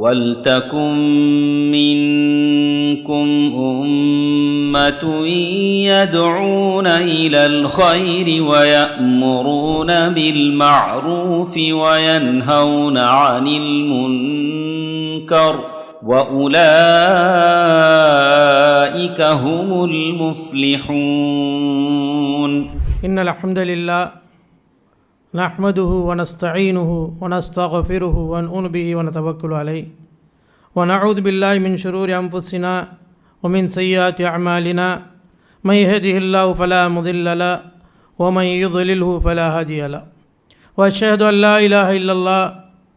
وَلْتَكُنْ مِنْكُمْ أُمَّةٌ يَدْعُونَ إِلَى الْخَيْرِ وَيَأْمُرُونَ بِالْمَعْرُوفِ وَيَنْهَوْنَ عَنِ الْمُنْكَرِ وَأُولَئِكَ هُمُ الْمُفْلِحُونَ. إن الحمد لله نحمده ونستعينه ونستغفره ونؤمن به ونتوكل عليه ونعوذ بالله من شرور أنفسنا ومن سيئات أعمالنا من يهده الله فلا مضل له ومن يضلله فلا هادي له وأشهد أن لا إله إلا الله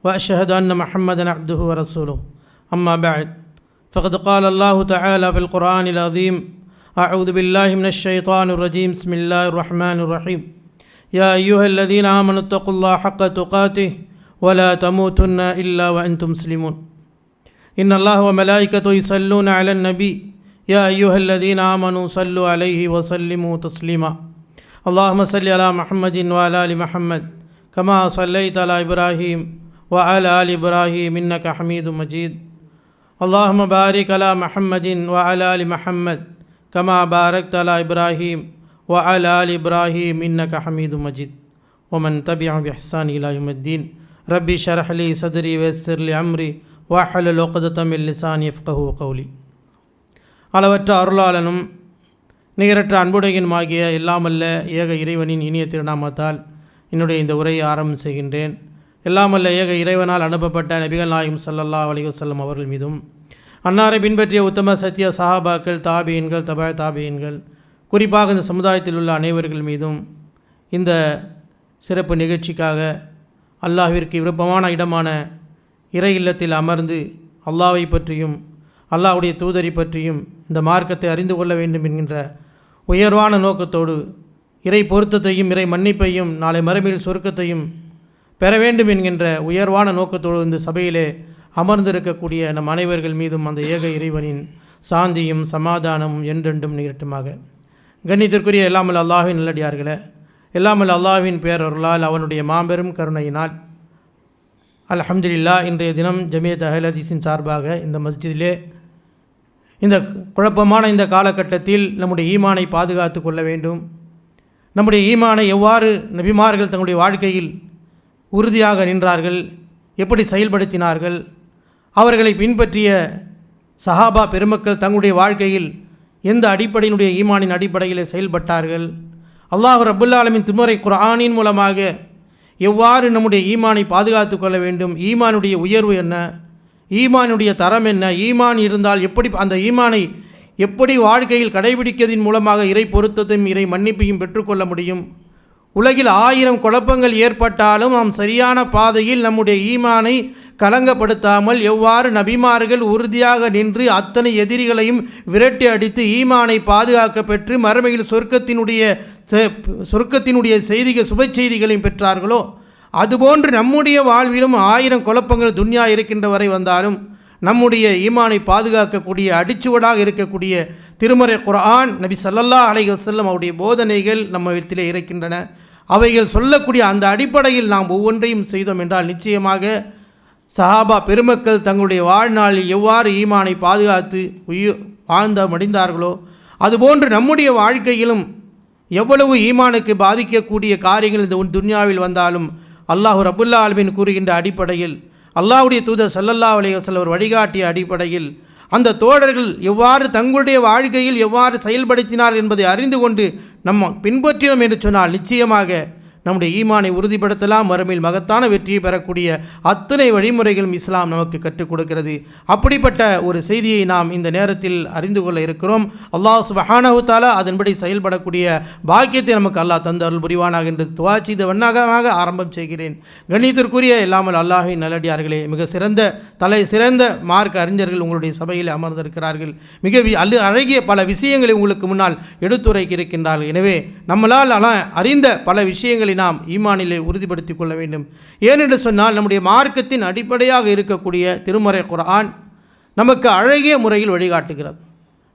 وأشهد أن محمدا عبده ورسوله. أما بعد فقد قال الله تعالى في القرآن العظيم: أعوذ بالله من الشيطان الرجيم. بسم الله الرحمن الرحيم. يا أيها الذين آمنوا اتقوا الله حق تقاته ولا تموتن إلا وأنتم مسلمون. إن الله وملائكته يصلون على النبي يا أيها الذين آمنوا صلوا عليه وسلموا تسليما. اللهم صل على محمد وعلى آل محمد كما صليت على إبراهيم وعلى آل إبراهيم إنك حميد مجيد. اللهم بارك على محمد وعلى آل محمد كما باركت على إبراهيم وعلى آل إبراهيم إنك حميد مجيد. ومن تبعهم بإحسان إلى يوم الدين. ربي اشرح لي صدري ويسر لي أمري واحلل عقدة من لساني يفقهوا قولي. அளவற்ற அருளாளனும் நிகரற்ற அன்புடையனுமாகிய எல்லாமல்ல ஏக இறைவனின் இனிய திருநாமத்தால் என்னுடைய இந்த உரையை ஆரம்பம் செய்கின்றேன். எல்லாமல்ல ஏக இறைவனால் அனுப்பப்பட்ட நபிகள் நாயகம் ஸல்லல்லாஹு அலைஹி வஸல்லம் அவர்கள் மீதும், அன்னாரை பின்பற்றிய உத்தம சத்திய சஹாபாக்கள், தாபியீன்கள், தாபியீன்கள், குறிப்பாக இந்த சமுதாயத்தில் உள்ள அனைவர்கள் மீதும் இந்த சிறப்பு நிகழ்ச்சிக்காக அல்லாஹ்விற்கு விருப்பமான இடமான இறை இல்லத்தில் அமர்ந்து அல்லாஹ்வை பற்றியும் அல்லாஹ்வுடைய தூதரை பற்றியும் இந்த மார்க்கத்தை அறிந்து கொள்ள வேண்டும் என்கின்ற உயர்வான நோக்கத்தோடு இறை பொருத்தத்தையும் இறை மன்னிப்பையும் நாளை மறுமையில் சொர்க்கத்தையும் பெற வேண்டும் என்கின்ற உயர்வான நோக்கத்தோடு இந்த சபையிலே அமர்ந்திருக்கக்கூடிய நம் அனைவர்கள் மீதும் அந்த ஏக இறைவனின் சாந்தியும் சமாதானமும் என்றென்றும் நிகழட்டுமாக. கண்ணியத்திற்குரிய எல்லாமல் அல்லாஹ்வின் நல்லடியார்களே, எல்லாமல் அல்லாஹ்வின் பேரருளால் அவனுடைய மாபெரும் கருணையினால் அல்ஹம்துலில்லாஹ் இன்றைய தினம் ஜமியத் அஹ்ல் ஹதீஸின் சார்பாக இந்த மஸ்ஜிதிலே இந்த குழப்பமான இந்த காலகட்டத்தில் நம்முடைய ஈமானை பாதுகாத்து கொள்ள வேண்டும், நம்முடைய ஈமானை எவ்வாறு நபிமார்கள் தங்களுடைய வாழ்க்கையில் உறுதியாக நின்றார்கள், எப்படி செயல்படுத்தினார்கள், அவர்களை பின்பற்றிய சஹாபா பெருமக்கள் தங்களுடைய வாழ்க்கையில் எந்த அடிப்படையினுடைய ஈமானின் அடிப்படையில் செயல்பட்டார்கள், அல்லாஹ் ரப்புல் ஆலமீன் திருமறை குர்ஆனின் மூலமாக எவ்வாறு நம்முடைய ஈமானை பாதுகாத்து கொள்ள வேண்டும், ஈமானுடைய உயர்வு என்ன, ஈமானுடைய தரம் என்ன, ஈமான் இருந்தால் எப்படி அந்த ஈமானை எப்படி வாழ்க்கையில் கடைபிடிக்கிறதின் மூலமாக இறை பொருத்தத்தையும் இறை மன்னிப்பையும் பெற்றுக்கொள்ள முடியும். உலகில் 1000 குழப்பங்கள் ஏற்பட்டாலும் நாம் சரியான பாதையில் நம்முடைய ஈமானை கலங்கப்படுத்தாமல் எவ்வாறு நபிமார்கள் உறுதியாக நின்று அத்தனை எதிரிகளையும் விரட்டி அடித்து ஈமானை பாதுகாக்க பெற்று மறுமையில் சொர்க்கத்தினுடைய சுப செய்திகளையும் பெற்றார்களோ, அதுபோன்று நம்முடைய வாழ்விலும் 1000 குழப்பங்கள் துன்யா இருக்கின்ற வரை வந்தாலும் நம்முடைய ஈமானை பாதுகாக்கக்கூடிய அடிச்சுவடாக இருக்கக்கூடிய திருமறை குர்ஆன், நபி ஸல்லல்லாஹு அலைஹி வஸல்லம் அவருடைய போதனைகள் நம்ம இடத்திலே இருக்கின்றன. அவைகள் சொல்லக்கூடிய அந்த அடிப்படையில் நாம் ஒவ்வொன்றையும் செய்தோம் என்றால் நிச்சயமாக சஹாபா பெருமக்கள் தங்களுடைய வாழ்நாளில் எவ்வாறு ஈமானை பாதுகாத்து வாழ்ந்த மடிந்தார்களோ அதுபோன்று நம்முடைய வாழ்க்கையிலும் எவ்வளவு ஈமானுக்கு பாதிக்கக்கூடிய காரியங்கள் இந்த துன்யாவில் வந்தாலும் அல்லாஹ் ரப்புல் ஆலமீன் கூறுகின்ற அடிப்படையில், அல்லாஹ்வுடைய தூதர் ஸல்லல்லாஹு அலைஹி வஸல்லம் வழிகாட்டிய அடிப்படையில் அந்த தோழர்கள் எவ்வாறு தங்களுடைய வாழ்க்கையில் எவ்வாறு செயல்படுத்தினார் என்பதை அறிந்து கொண்டு நம்ம பின்பற்றினோம் என்று சொன்னால் நிச்சயமாக நம்முடைய ஈமானை உறுதிப்படுத்தலாம், மறுமையில் மகத்தான வெற்றியை பெறக்கூடிய அத்தனை வழிமுறைகளும் இஸ்லாம் நமக்கு கற்றுக் கொடுக்கிறது. அப்படிப்பட்ட ஒரு செய்தியை நாம் இந்த நேரத்தில் அறிந்து கொள்ள இருக்கிறோம். அல்லாஹ் சுப்ஹானஹு தஆலா அதன்படி செயல்படக்கூடிய பாக்கியத்தை நமக்கு அல்லாஹ் தந்து அருள் புரிவானாக என்று துஆ செய்த வண்ணமாக ஆரம்பம் செய்கிறேன். கண்ணியத்திற்குரிய எல்லாமல் அல்லாஹ்வின் நல்லடியார்களே, மிக சிறந்த மார்க்க அறிஞர்கள் உங்களுடைய சபையில் அமர்ந்திருக்கிறார்கள். மிக அழகிய பல விஷயங்களை உங்களுக்கு முன்னால் எடுத்துரைக்க இருக்கின்றார்கள். எனவே நம்மளால் அறிந்த பல விஷயங்களை நாம் ஈமானிலே உறுதிப்படுத்திக் கொள்ள வேண்டும். ஏனென்று சொன்னால் நம்முடைய மார்க்கத்தின் அடிப்படையாக இருக்கக்கூடிய திருமறை குர்ஆன் நமக்கு அழகிய முறையில் வழிகாட்டுகிறது.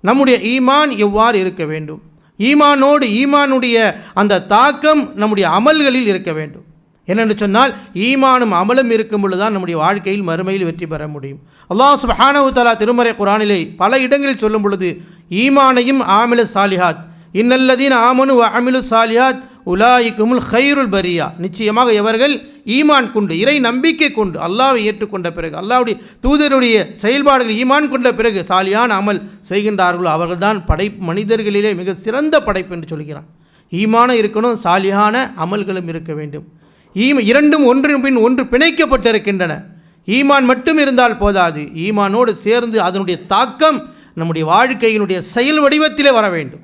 நம்முடைய ஈமான் எவ்வாறு இருக்க வேண்டும், ஈமானுடைய அந்த தாக்கம் நம்முடைய அமல்களில் இருக்க வேண்டும். என்னென்று சொன்னால் ஈமானும் அமலும் இருக்கும் பொழுது தான் நம்முடைய வாழ்க்கையில் மறுமையில் வெற்றி பெற முடியும். அல்லாஹ் சுப்ஹானஹு வ தஆலா திருமறை குர்ஆனிலே பல இடங்களில் சொல்லும் பொழுது ஈமானையும் ஆமிலு சாலிஹாத் இன்னல்லதீன ஆமனு வ அமிலு சாலிஹாத் உலாயிக்குமுல் ஹைருல் பரியா, நிச்சயமாக எவர்கள் ஈமான் கொண்டு இறை நம்பிக்கை கொண்டு அல்லாஹ்வை ஏற்றுக்கொண்ட பிறகு அல்லாஹ்வுடைய தூதருடைய செயல்பாடுகள் ஈமான் கொண்ட பிறகு சாலியான அமல் செய்கின்றார்களோ அவர்கள்தான் மனிதர்களிலே மிக சிறந்த படைப்பு என்று சொல்கிறான். ஈமானம் இருக்கணும், சாலியான அமல்களும் இருக்க வேண்டும். இரண்டும் ஒன்றின் பின் ஒன்று பிணைக்கப்பட்டிருக்கின்றன. ஈமான் மட்டும் இருந்தால் போதாது, ஈமானோடு சேர்ந்து அதனுடைய தாக்கம் நம்முடைய வாழ்க்கையினுடைய செயல் வடிவத்திலே வர வேண்டும்.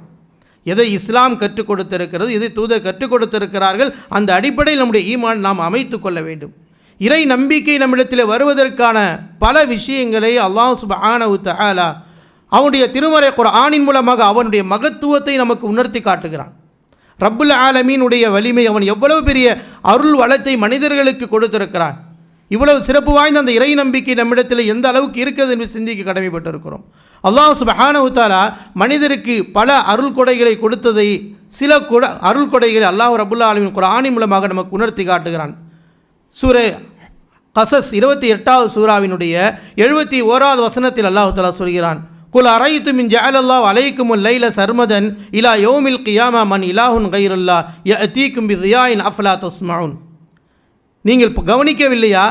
எதை இஸ்லாம் கற்றுக் கொடுத்திருக்கிறது, எதை தூதர் கற்றுக் கொடுத்திருக்கிறார்கள், அந்த அடிப்படையில் நம்முடைய ஈமான் நாம் அமைத்து கொள்ள வேண்டும். இறை நம்பிக்கை நம்மிடத்தில் வருவதற்கான பல விஷயங்களை அல்லாஹ் சுப்ஹானஹு வ தஆலா அவனுடைய திருமறை குர்ஆனின் மூலமாக அவனுடைய மகத்துவத்தை நமக்கு உணர்த்தி காட்டுகிறான். ரப்புல் ஆலமீனுடைய வலிமை, அவன் எவ்வளவு பெரிய அருள் வளத்தை மனிதர்களுக்கு கொடுத்திருக்கிறான். இவ்வளவு சிறப்பு வாய்ந்த அந்த இறை நம்பிக்கை நம்மிடத்தில் எந்த அளவுக்கு இருக்கிறது என்று சிந்திக்க கடமைப்பட்டிருக்கிறோம். அல்லாஹ் சுப்ஹானஹு வ தஆலா மனிதருக்கு பல அருள் கொடைகளை கொடுத்ததை சில அருள் கொடைகளை அல்லாஹ் ரப்புல் ஆலமீன் குர்ஆனின் மூலமாக நமக்கு உணர்த்தி காட்டுகிறான். சூரா கஸஸ் 28வது சூராவினுடைய 71வது வசனத்தில் அல்லாஹ் தஆலா சொல்கிறான், குல் அரைத்து மின் ஜஅலல்லாஹு அலைக்குமுல் லைல சர்மதன் இலா யௌமில் கியாமா மன் இலாஹுன் கைருல்லாஹ் யஅதீக்கும் பிதியாயின் அஃபலா தஸ்மஊன். நீங்கள் கவனிக்கவில்லையா,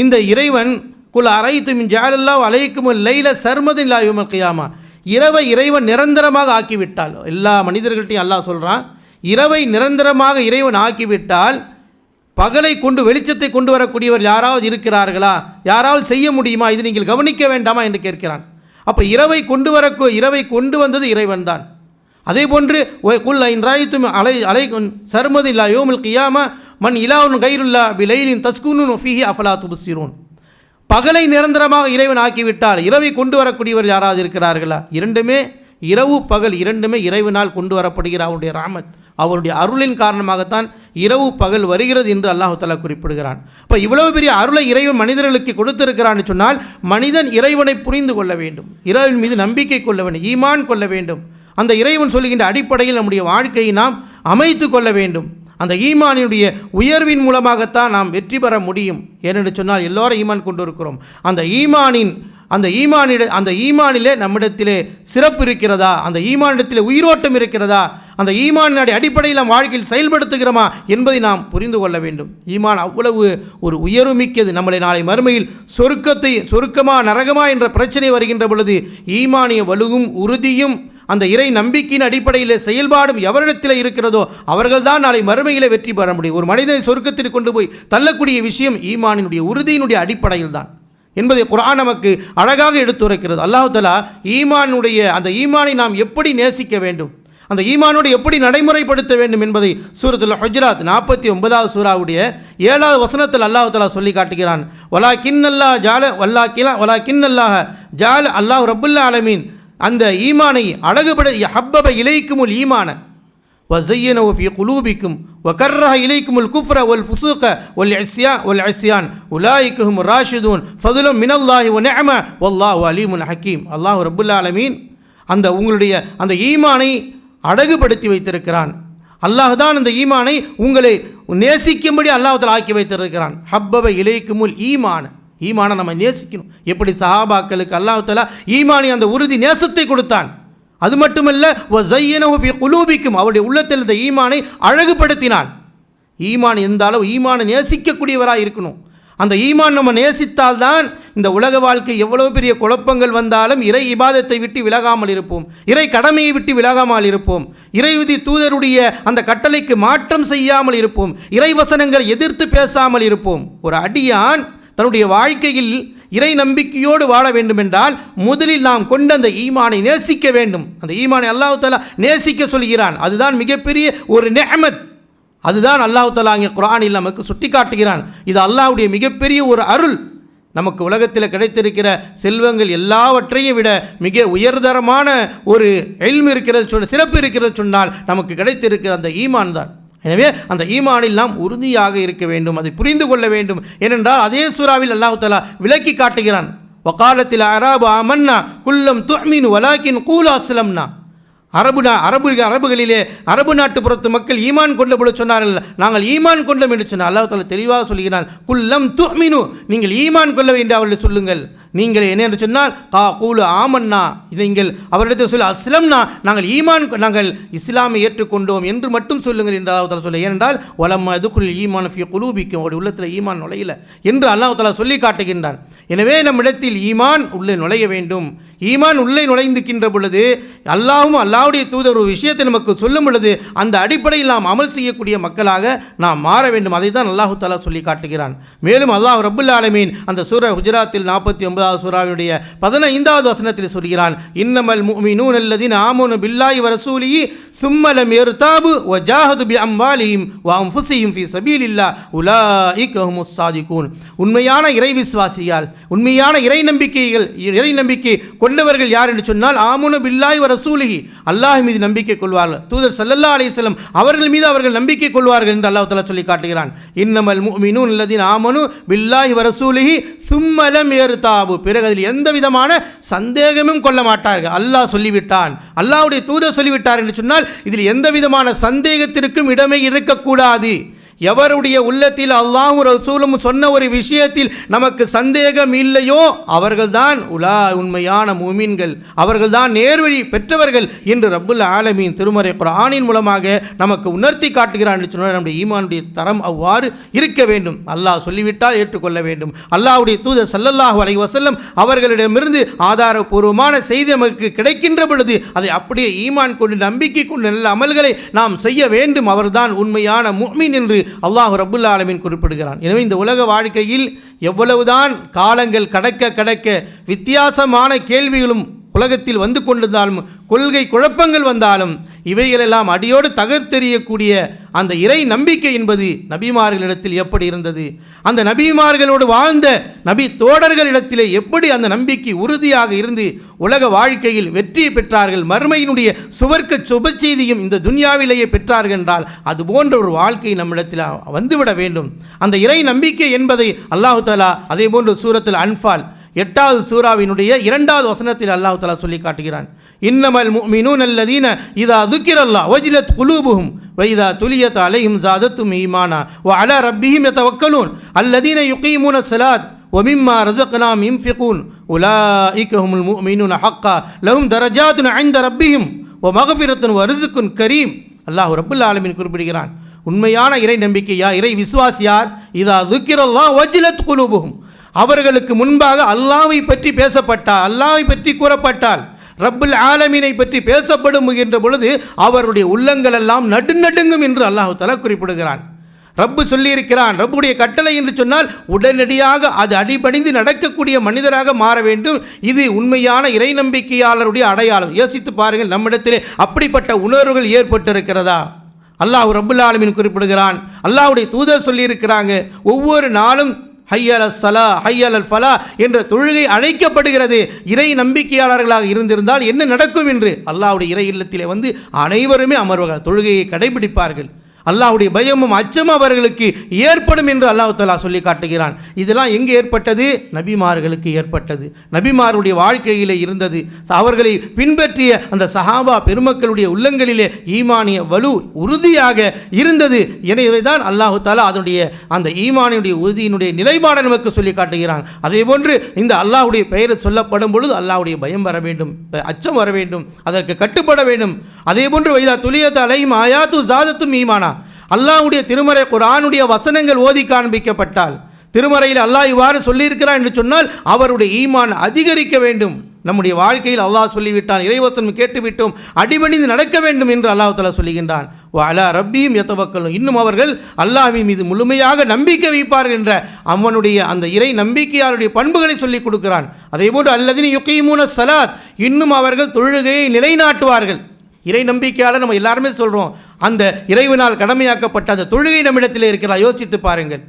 இந்த இறைவன் குல் அரைத்து மின் ஜஅலல்லாஹு அலைக்குமுல் லைல சர்மதன் இலா யௌமில் கியாமா, இரவை இறைவன் நிரந்தரமாக ஆக்கிவிட்டால், எல்லா மனிதர்கள்ட்டையும் அல்லாஹ் சொல்கிறான், இரவை நிரந்தரமாக இறைவன் ஆக்கிவிட்டால் பகலை கொண்டு வெளிச்சத்தை கொண்டு வரக்கூடியவர் யாராவது இருக்கிறார்களா, யாராவது செய்ய முடியுமா, இது நீங்கள் கவனிக்க வேண்டாமா என்று கேட்கிறான். அப்போ இரவை கொண்டு வந்தது இறைவன் தான். அதே போன்று குல் ஐன் ராயித்தும் அலை சர்மது இல்லா யோமில் கியாமா மன் இலாவுன் கைருல்லா பிலைலின் தஸ்குனூன் ஃபீஹி அஃபலா துப்சிரூன். பகலை நிரந்தரமாக இறைவன் ஆக்கிவிட்டால் இரவை கொண்டு வரக்கூடியவர் யாராவது இருக்கிறார்களா? இரண்டுமே, இரவு பகல் இரண்டுமே இறைவனால் கொண்டு வரப்படுகிற அவருடைய ராமத், அவருடைய அருளின் காரணமாகத்தான் இரவு பகல் வருகிறது என்று அல்லாஹ் தஆலா குறிப்பிடுகிறான். இப்போ இவ்வளவு பெரிய அருளை இறைவன் மனிதர்களுக்கு கொடுத்திருக்கிறான்னு சொன்னால் மனிதன் இறைவனை புரிந்து கொள்ள வேண்டும், இறைவன் மீது நம்பிக்கை கொள்ள வேண்டும், ஈமான் கொள்ள வேண்டும். அந்த இறைவன் சொல்லுகின்ற அடிப்படையில் நம்முடைய வாழ்க்கையை நாம் அமைத்து கொள்ள வேண்டும். அந்த ஈமானினுடைய உயர்வின் மூலமாகத்தான் நாம் வெற்றி பெற முடியும். ஏனென்று சொன்னால் எல்லோரும் ஈமான் கொண்டு இருக்கிறோம். அந்த ஈமானிலே நம்மிடத்திலே சிறப்பு இருக்கிறதா, அந்த ஈமானிடத்திலே உயிரோட்டம் இருக்கிறதா, அந்த ஈமானினுடைய அடிப்படையில் நாம் வாழ்க்கையில் செயல்படுத்துகிறோமா என்பதை நாம் புரிந்து கொள்ள வேண்டும். ஈமான் அவ்வளவு ஒரு உயர்வுமிக்கது. நம்மளை நாளை மறுமையில் சொர்க்கமா நரகமா என்ற பிரச்சனை வருகின்ற பொழுது ஈமானிய வலுவும் உறுதியும் அந்த இறை நம்பிக்கையின் அடிப்படையில் செயல்பாடும் எவரிடத்தில் இருக்கிறதோ அவர்கள்தான் நாளை மறுமையில் வெற்றி பெற முடியும். ஒரு மனிதனை சொர்க்கத்திற்கு கொண்டு போய் தள்ளக்கூடிய விஷயம் ஈமானினுடைய உறுதியினுடைய அடிப்படையில் தான் என்பதை குர்ஆன் நமக்கு அழகாக எடுத்துரைக்கிறது. அல்லாஹ் தஆலா அந்த ஈமானை நாம் எப்படி நேசிக்க வேண்டும், அந்த ஈமானோடு எப்படி நடைமுறைப்படுத்த வேண்டும் என்பதை சூரத்துல் ஹுஜராத் 49வது சூராவுடைய 7வது வசனத்தில் அல்லாஹ் தஆலா சொல்லி காட்டுகிறான். அல்லாஹ் ரப்புல் ஆலமீன் அந்த ஈமானை அழகுபடுத்தி ஹப்பப இலைக்குமுல் ஈமான வஸய்யனஹு ஃபீ குலூபிக்கும் வகர்ரஹ இலைக்குமுல் குஃப்ர வல் ஃபுசூக வல் இஸ்யான் உலாயிக ஹுமுர் ராஷிதூன் ஃபதுலும் மினல்லாஹி வ நிஅம வல்லாஹு அலீமுன் ஹக்கீம். அல்லாஹ் ரப்புல் ஆலமீன் உங்களுடைய அந்த ஈமானை அழகுபடுத்தி வைத்திருக்கிறான். அல்லாஹ் தான் அந்த ஈமானை உங்களை நேசிக்கும்படி அல்லாஹ் தஆலா ஆக்கி வைத்திருக்கிறான். ஹப்பப இலைக்குமுல் ஈமானை நம்ம நேசிக்கணும். எப்படி சஹாபாக்களுக்கு அல்லாஹ் தஆலா ஈமானி அந்த உறுதி நேசத்தை கொடுத்தான். அது மட்டுமல்ல வஸய்யனஹு ஃபீ குலூபிக்கும், அவருடைய உள்ளத்தில் இந்த ஈமானை அழகுபடுத்தினான். ஈமான் எந்த அளவு ஈமானை நேசிக்கக்கூடியவராக இருக்கணும். அந்த ஈமான் நம்ம நேசித்தால்தான் இந்த உலக வாழ்க்கை எவ்வளவு பெரிய குழப்பங்கள் வந்தாலும் இறை இபாதத்தை விட்டு விலகாமல் இருப்போம், இறை கடமையை விட்டு விலகாமல் இருப்போம், இறைவிதி தூதருடைய அந்த கட்டளைக்கு மாற்றம் செய்யாமல் இருப்போம், இறை வசனங்களை எதிர்த்து பேசாமல் இருப்போம். ஒரு அடியான் தன்னுடைய வாழ்க்கையில் இறை நம்பிக்கையோடு வாழ வேண்டுமென்றால் முதலில் நாம் கொண்ட அந்த ஈமானை நேசிக்க வேண்டும். அந்த ஈமானை அல்லாஹ் தஆலா நேசிக்க சொல்கிறான். அதுதான் மிகப்பெரிய ஒரு நிஅமத். அதுதான் அல்லாஹ் தஆலா இங்கே குர்ஆனில் நமக்கு சுட்டி காட்டுகிறான். இது அல்லாஹ்வுடைய மிகப்பெரிய ஒரு அருள். நமக்கு உலகத்தில் கிடைத்திருக்கிற செல்வங்கள் எல்லாவற்றையும் விட மிக உயர்தரமான ஒரு இல்ம் இருக்கிறது, சிறப்பு இருக்கிறது சொன்னால் நமக்கு கிடைத்திருக்கிற அந்த ஈமான் தான். எனவே அந்த ஈமானில் நாம் உறுதியாக இருக்க வேண்டும், அதை புரிந்து கொள்ள வேண்டும். ஏனென்றால் அதே சூராவில் அல்லாஹ் தஆலா விளக்கி காட்டுகிறான். வகாலத்தில் அராபு ஆமன்னா குல்லம் துஅமினு வலாக்கின் கூலு அஸ்லம்னா. அரபுகளிலே அரபு நாட்டுப்புறத்து மக்கள் ஈமான் கொண்ட பொழுது சொன்னார்கள், நாங்கள் ஈமான் கொண்டோம் என்று சொன்னார். அல்லாஹ் தஆலா தெளிவாக சொல்கிறான், குல்லம் துமினு, நீங்கள் ஈமான் கொள்ள வேண்டும் அவர்கள் சொல்லுங்கள். நீங்கள் என்ன என்று சொன்னால் கூலு ஆமன்னா, நீங்கள் அவரிடத்தில் சொல்ல அஸ்லம்னா, நாங்கள் இஸ்லாமை ஏற்றுக்கொண்டோம் என்று மட்டும் சொல்லுங்கள் என்று அல்லாஹ் தஆலா சொல்ல. ஏனென்றால் வலம் அதுக்குள் ஈமான் ஃபீ குலூபிக்கும், அவருடைய உள்ளத்தில் ஈமான் நுழையல என்று அல்லாஹ் தஆலா சொல்லி காட்டுகின்றான். எனவே நம்மிடத்தில் ஈமான் உள்ளே நுழைய வேண்டும். ஈமான் உள்ளே நுழைந்துக்கின்ற பொழுது அல்லாஹ்வும் அல்லாஹ்வுடைய தூதர் ஒரு விஷயத்தை நமக்கு சொல்லும் பொழுது அந்த அடிப்படையில் நாம் அமல் செய்யக்கூடிய மக்களாக நாம் மாற வேண்டும். அதை தான் அல்லாஹ் தஆலா சொல்லி காட்டுகிறான். மேலும் அல்லாஹ் ரப்புல் ஆலமீன் அந்த சூரா ஹுஜராத்தில் 49வது சூராவினுடைய 15வது வசனத்தில் சொல்கிறான், இன்னமல் முஃமினூன அல்லதீன ஆமனு பில்லாஹி வ ரசூலிஹி சும்ம லம் யர்தாபு வ ஜாஹது பி அம்வாலிஹிம் வ அன்ஃபுஸிஹிம் ஃபீ சபீலில்லாஹ் உலாயிக ஹுமுஸ் ஸாதிகூன். உண்மையான இறை விசுவாசிகள், உண்மையான இறை நம்பிக்கை கொண்டவர்கள் யார் என்று சொன்னால் ஆமனு பில்லாஹி வ ரசூலிஹி, அல்லாஹ் மீது நம்பிக்கை கொள்வார்கள், தூதர் ஸல்லல்லாஹு அலைஹி வஸல்லம் அவர்கள் மீது அவர்கள் நம்பிக்கை கொள்வார்கள் என்று அல்லாஹ் தஆலா சொல்லி காட்டுகிறான். இன்னமல் முஃமினூன அல்லதீன ஆமனு பில்லாஹி வ ரசூலிஹி சும்ம லம் யர்தாபு, பிறகு அதில் எந்த விதமான சந்தேகமும் கொள்ள மாட்டார்கள். அல்லாஹ் சொல்லிவிட்டான், அல்லாஹ்வுடைய தூதர் சொல்லிவிட்டார் என்று சொன்னால் இதில் எந்த விதமான சந்தேகத்திற்கும் இடமே இருக்கக்கூடாது. எவருடைய உள்ளத்தில் அல்லாஹ்வும் ரசூலும் சொன்ன ஒரு விஷயத்தில் நமக்கு சந்தேகம் இல்லையோ அவர்கள்தான் உண்மையான முஃமின்கள், அவர்கள்தான் நேர்வழி பெற்றவர்கள் என்று ரப்புல் ஆலமீன் திருமறை குர்ஆனின் மூலமாக நமக்கு உணர்த்தி காட்டுகிறான் என்று சொன்னால் நம்முடைய ஈமானுடைய தரம் அவ்வாறு இருக்க வேண்டும். அல்லாஹ் சொல்லிவிட்டால் ஏற்றுக்கொள்ள வேண்டும். அல்லாஹ்வுடைய தூதர் ஸல்லல்லாஹு அலைஹி வஸல்லம் அவர்களிடமிருந்து ஆதாரபூர்வமான செய்தி நமக்கு கிடைக்கின்ற பொழுது அதை அப்படியே ஈமான் கொண்டு நம்பிக்கை கொண்டு நல்ல அமல்களை நாம் செய்ய வேண்டும். அவர்தான் உண்மையான முஃமின் என்று அல்லாஹ் ரப்புல் ஆலமீன் குறிப்பிடுகிறான். எனவே இந்த உலக வாழ்க்கையில் எவ்வளவுதான் காலங்கள் கடக்க வித்தியாசமான கேள்விகளும் உலகத்தில் வந்து கொண்டிருந்தாலும், கொள்கை குழப்பங்கள் வந்தாலும், இவைகளெல்லாம் அடியோடு தகர்த்தெறியக்கூடிய அந்த இறை நம்பிக்கை என்பது நபிமார்களிடத்தில் எப்படி இருந்தது, அந்த நபிமார்களோடு வாழ்ந்த நபி தோடர்களிடத்திலே எப்படி அந்த நம்பிக்கை உறுதியாக இருந்து உலக வாழ்க்கையில் வெற்றியை பெற்றார்கள், மறுமையினுடைய சுவர்க்க சுப செய்தியும் இந்த துன்யாவிலேயே பெற்றார்கள் என்றால் அது போன்ற ஒரு வாழ்க்கை நம்மிடத்தில் வந்துவிட வேண்டும். அந்த இறை நம்பிக்கை என்பதை அல்லாஹ் தஆலா அதே போன்று சூரத்துல் அன்ஃபால் 8வது சூராவினுடைய 2வது வசனத்தில் அல்லாஹ் தஆலா சொல்லி காட்டுகிறான், இன்னமல் முஃமினூன அல்லதீன இதா ذுக்கிரல்லாஹ் வஜிலத் குலூபுஹும் வ இதா துலியத் அலைஹிம் ஸாதத்துஹும் ஈமானா வ அலா ரப்பிஹிம் யதவக்கலூன் அல்லதீன யுகீமூன ஸலாத் வ மிம்மா ரஸக்னாஹும் யுன்ஃபிகூன் உலாயிக ஹுமுல் முஃமினூன ஹக்கா லஹும் தரஜாத்துன் இன்த ரப்பிஹிம் வ மக்ஃபிரத்துன் வ ரிஸ்குன் கரீம். அல்லாஹ் ரப்புல் ஆலமீன் குறிப்பிடுகிறான், உண்மையான இறை நம்பிக்கையா, இறை விசுவாசியார், இதா ذுக்கிரல்லாஹ் வஜிலத் குலூபுஹும், அவர்களுக்கு முன்பாக அல்லாஹ்வை பற்றி பேசப்பட்டால், அல்லாஹ்வை பற்றி கூறப்பட்டால், ரப்புல் ஆலமீனை பற்றி பேசப்படுகின்ற பொழுது அவருடைய உள்ளங்கள் எல்லாம் நடுநடுங்கும் என்று அல்லாஹ் தஆலா குறிப்பிடுகிறான். ரப்பு சொல்லியிருக்கிறான், ரப்புடைய கட்டளை என்று சொன்னால் உடனடியாக அது அடிபணிந்து நடக்கக்கூடிய மனிதராக மாற வேண்டும். இது உண்மையான இறை நம்பிக்கையாளருடைய அடையாளம். யோசித்து பாருங்கள், நம்மிடத்திலே அப்படிப்பட்ட உணர்வுகள் ஏற்பட்டிருக்கிறதா? அல்லாஹ் ரப்புல் ஆலமீன் குறிப்பிடுகிறான், அல்லாஹ்வுடைய தூதர் சொல்லியிருக்கிறாங்க, ஒவ்வொரு நாளும் ஹையல் ஸலா ஹையல் ஃபலா என்ற தொழுகை அழைக்கப்படுகிறது. இறை நம்பிக்கையாளர்களாக இருந்திருந்தால் என்ன நடக்கும் என்று அல்லாஹ்வுடைய இறை இல்லத்திலே வந்து அனைவருமே அமர்வார்கள், தொழுகையை கடைபிடிப்பார்கள். அல்லாஹ்வுடைய பயமும் அச்சமும் அவர்களுக்கு ஏற்படும் என்று அல்லாஹ் தஆலா சொல்லி காட்டுகிறான். இதெல்லாம் எங்கே ஏற்பட்டது? நபிமார்களுக்கு ஏற்பட்டது, நபிமாருடைய வாழ்க்கையிலே இருந்தது. அவர்களை பின்பற்றிய அந்த சஹாபா பெருமக்களுடைய உள்ளங்களிலே ஈமானிய வலு உறுதியாக இருந்தது. எனவே தான் அல்லாஹ் தஆலா அதனுடைய அந்த ஈமானியுடைய உறுதியினுடைய நிலைப்பாடை நமக்கு சொல்லி காட்டுகிறான். அதே போன்று இந்த அல்லாஹ்வுடைய பெயர் சொல்லப்படும் பொழுது அல்லாஹ்வுடைய பயம் வர வேண்டும், அச்சம் வர வேண்டும், அதற்கு கட்டுப்பட வேண்டும். அதே போன்று வைதா துலியத் அலைஹிம் ஆயாத்து ஸாதத்துஹும் ஈமானா, அல்லாஹ்வுடைய திருமறை குர்ஆனுடைய வசனங்கள் ஓதி காண்பிக்கப்பட்டால், திருமறையில் அல்லாஹ் இவ்வாறு சொல்லியிருக்கிறான் என்று சொன்னால் அவருடைய ஈமான் அதிகரிக்க வேண்டும். நம்முடைய வாழ்க்கையில் அல்லாஹ் சொல்லிவிட்டான், இறைவசனம் கேட்டுவிட்டோம், அடிபணிந்து நடக்க வேண்டும் என்று அல்லாஹ் தஆலா சொல்லுகின்றான். வ அலா ரப்பிஹிம் யதவக்கலூன், இன்னும் அவர்கள் அல்லாஹ்வின் மீது முழுமையாக நம்பிக்கை வைப்பார்கள் என்ற அவனுடைய அந்த இறை நம்பிக்கையாளருடைய பண்புகளை சொல்லிக் கொடுக்கிறான். அதேபோன்று அல்லதீன யுகீமூன ஸலாத், இன்னும் அவர்கள் தொழுகையை நிலைநாட்டுவார்கள். இறை நம்பிக்கையாளர் நம்ம எல்லாருமே சொல்கிறோம், அந்த இறைவனால் கடமையாக்கப்பட்ட அந்த தொழுகை நம்மிடத்தில் இருக்கிறதா? யோசித்து பாருங்கள்.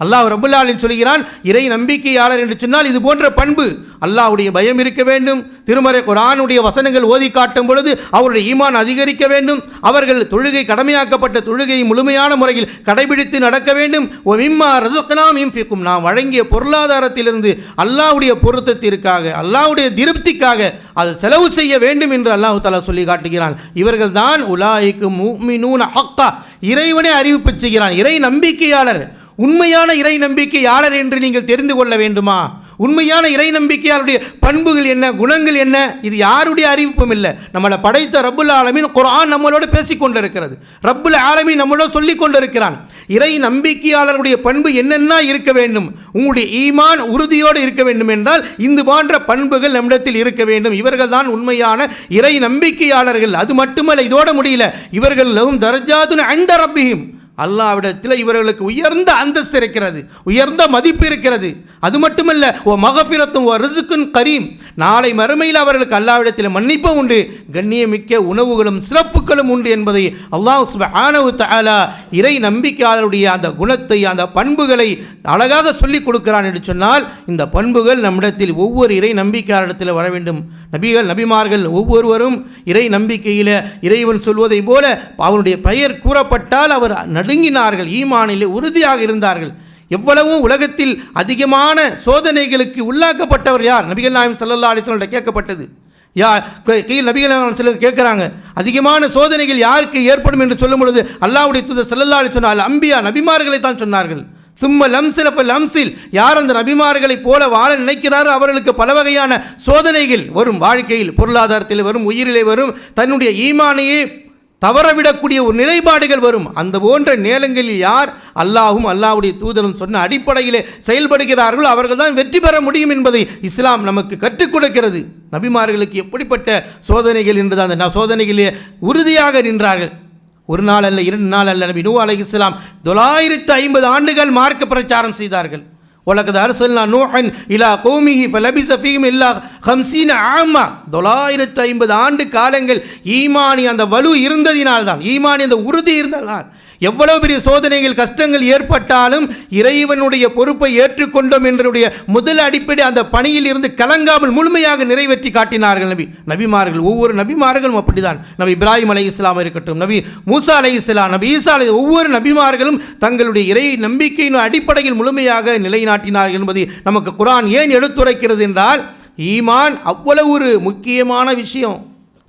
அல்லாஹ் ரப்பல் ஆலமீன் சொல்கிறான், இறை நம்பிக்கையாளர் என்று சொன்னால் இது போன்ற பண்பு, அல்லாஹ்வுடைய பயம் இருக்க வேண்டும், திருமறை குர்ஆனுடைய வசனங்கள் ஓதி காட்டும் பொழுது அவருடைய ஈமான் அதிகரிக்க வேண்டும், அவர்கள் தொழுகை கடமையாக்கப்பட்ட தொழுகையை முழுமையான முறையில் கடைபிடித்து நடக்க வேண்டும், மிம்மா ரஸக்னாஹும் யுன்ஃபிகூன் நாம் வழங்கிய பொருளாதாரத்திலிருந்து அல்லாஹ்வுடைய பொருத்தத்திற்காக அல்லாஹ்வுடைய திருப்திக்காக அது செலவு செய்ய வேண்டும் என்று அல்லாஹ் தஆலா சொல்லி காட்டுகிறான். இவர்கள் தான் உலாயிக்கு முஃமினூன ஹக்கா, இறைவனை அறிவிப்பு செய்கிறான். இறை நம்பிக்கையாளர், உண்மையான இறை நம்பிக்கையாளர் என்று நீங்கள் தெரிந்து கொள்ள வேண்டுமா? உண்மையான இறை நம்பிக்கையாளருடைய பண்புகள் என்ன, குணங்கள் என்ன? இது யாருடைய அறிவிப்பும் இல்லை. நம்மளை படைத்த ரப்புல் ஆலமீன் குர்ஆன் நம்மளோட பேசிக் கொண்டிருக்கிறது. ரப்புல் ஆலமீன் நம்மளோட சொல்லிக் கொண்டிருக்கிறான். இறை நம்பிக்கையாளருடைய பண்பு என்னென்ன இருக்க வேண்டும்? உங்களுடைய ஈமான் உறுதியோடு இருக்க வேண்டும் என்றால் இந்த போன்ற பண்புகள் நம்மிடத்தில் இருக்க வேண்டும். இவர்கள் தான் உண்மையான இறை நம்பிக்கையாளர்கள். அது மட்டுமல்ல, இதோட முடியல, இவர்கள் லஹும் தரஜாத்துன் இன்த ரப்பிஹிம், அல்லாஹ்விடத்தில் இவர்களுக்கு உயர்ந்த அந்தஸ்து இருக்கிறது, உயர்ந்த மதிப்பு இருக்கிறது. அது மட்டுமல்ல, ஓ மகஃபிரத்தும் ஓ ரிஸ்குன் கரீம், நாளை மறுமையில் அவர்களுக்கு அல்லாஹ்விடத்தில் மன்னிப்பு உண்டு, கண்ணியமிக்க உணவுகளும் சிறப்புகளும் உண்டு என்பதை அல்லாஹ் சுப்ஹானஹு தஆலா இறை நம்பிக்கையாளருடைய அந்த குணத்தை, அந்த பண்புகளை அழகாக சொல்லிக் கொடுக்கிறான் என்று சொன்னால், இந்த பண்புகள் நம்மிடத்தில் ஒவ்வொரு இறை நம்பிக்கையாளரிடத்தில் வர வேண்டும். நபிமார்கள் ஒவ்வொருவரும் இறை நம்பிக்கையில் இறைவன் சொல்வதை போல அவனுடைய பெயர் கூறப்பட்டால் அவர் நடுங்கினார்கள், ஈமானிலே உறுதியாக இருந்தார்கள். எவ்வளவோ உலகத்தில் அதிகமான சோதனைகளுக்கு உள்ளாக்கப்பட்டவர் யார்? நபிகள் நாயகம் ஸல்லல்லாஹு அலைஹி வஸல்லம் கேட்கப்பட்டது. நபிகள் நாயகம் சிலர் கேட்குறாங்க, அதிகமான சோதனைகள் யாருக்கு ஏற்படும் என்று சொல்லும் பொழுது அல்லாஹ்வுடைய தூதர் ஸல்லல்லாஹு அலைஹி வஸல்லம் அம்பியா, நபிமார்களை தான் சொன்னார்கள். சும்ம லம்சில் ஃபல் லம்சில், யார் அந்த நபிமார்களைப் போல வாழ நினைக்கிறாரோ அவர்களுக்கு பல வகையான சோதனைகள் வரும். வாழ்க்கையில், பொருளாதாரத்தில் வரும், உயிரிலே வரும், தன்னுடைய ஈமானையே தவறவிடக்கூடிய ஒரு நிலைப்பாடுகள் வரும். அந்த போன்ற நேரங்களில் யார் அல்லாஹும் அல்லாஹ்வுடைய தூதரும் சொன்ன அடிப்படையிலே செயல்படுகிறார்களோ அவர்கள் தான் வெற்றி பெற முடியும் என்பதை இஸ்லாம் நமக்கு கற்றுக் கொடுக்கிறது. நபிமார்களுக்கு எப்படிப்பட்ட சோதனைகள் என்றது, அந்த சோதனைகளிலே உறுதியாக நின்றார்கள். ஒரு நாள் அல்ல, 2 நாள் அல்ல. நபி நூஹ் அலைஹிஸ்ஸலாம் 950 ஆண்டுகள் மார்க்க பிரச்சாரம் செய்தார்கள். வலகத் அர்சல்னா நூஹன் இலா கௌமிஹி ஃபலபிஸ ஃபீஹிம் இல்லா 50 ஆமா, 950 ஆண்டு காலங்கள் ஈமானி அந்த வலு இருந்ததினால்தான், ஈமானி அந்த உறுதி இருந்ததால் எவ்வளவு பெரிய சோதனைகள் கஷ்டங்கள் ஏற்பட்டாலும் இறைவனுடைய பொறுப்பை ஏற்றுக்கொண்டோம் என்றுடைய முதல் அடிப்படை அந்த பணியில் இருந்து கலங்காமல் முழுமையாக நிறைவேற்றி காட்டினார்கள் நபிமார்கள். ஒவ்வொரு நபிமார்களும் அப்படிதான். நபி இப்ராஹிம் அலைஹிஸ்ஸலாம் இருக்கட்டும், நபி மூசா அலைஹிஸ்ஸலாம், நபி ஈசா ஒவ்வொரு நபிமார்களும் தங்களுடைய இறை நம்பிக்கையின் அடிப்படையில் முழுமையாக நிலைநாட்டினார்கள் என்பதை நமக்கு குர்ஆன் ஏன் எடுத்துரைக்கிறது என்றால், ஈமான் அவ்வளவு ஒரு முக்கியமான விஷயம்.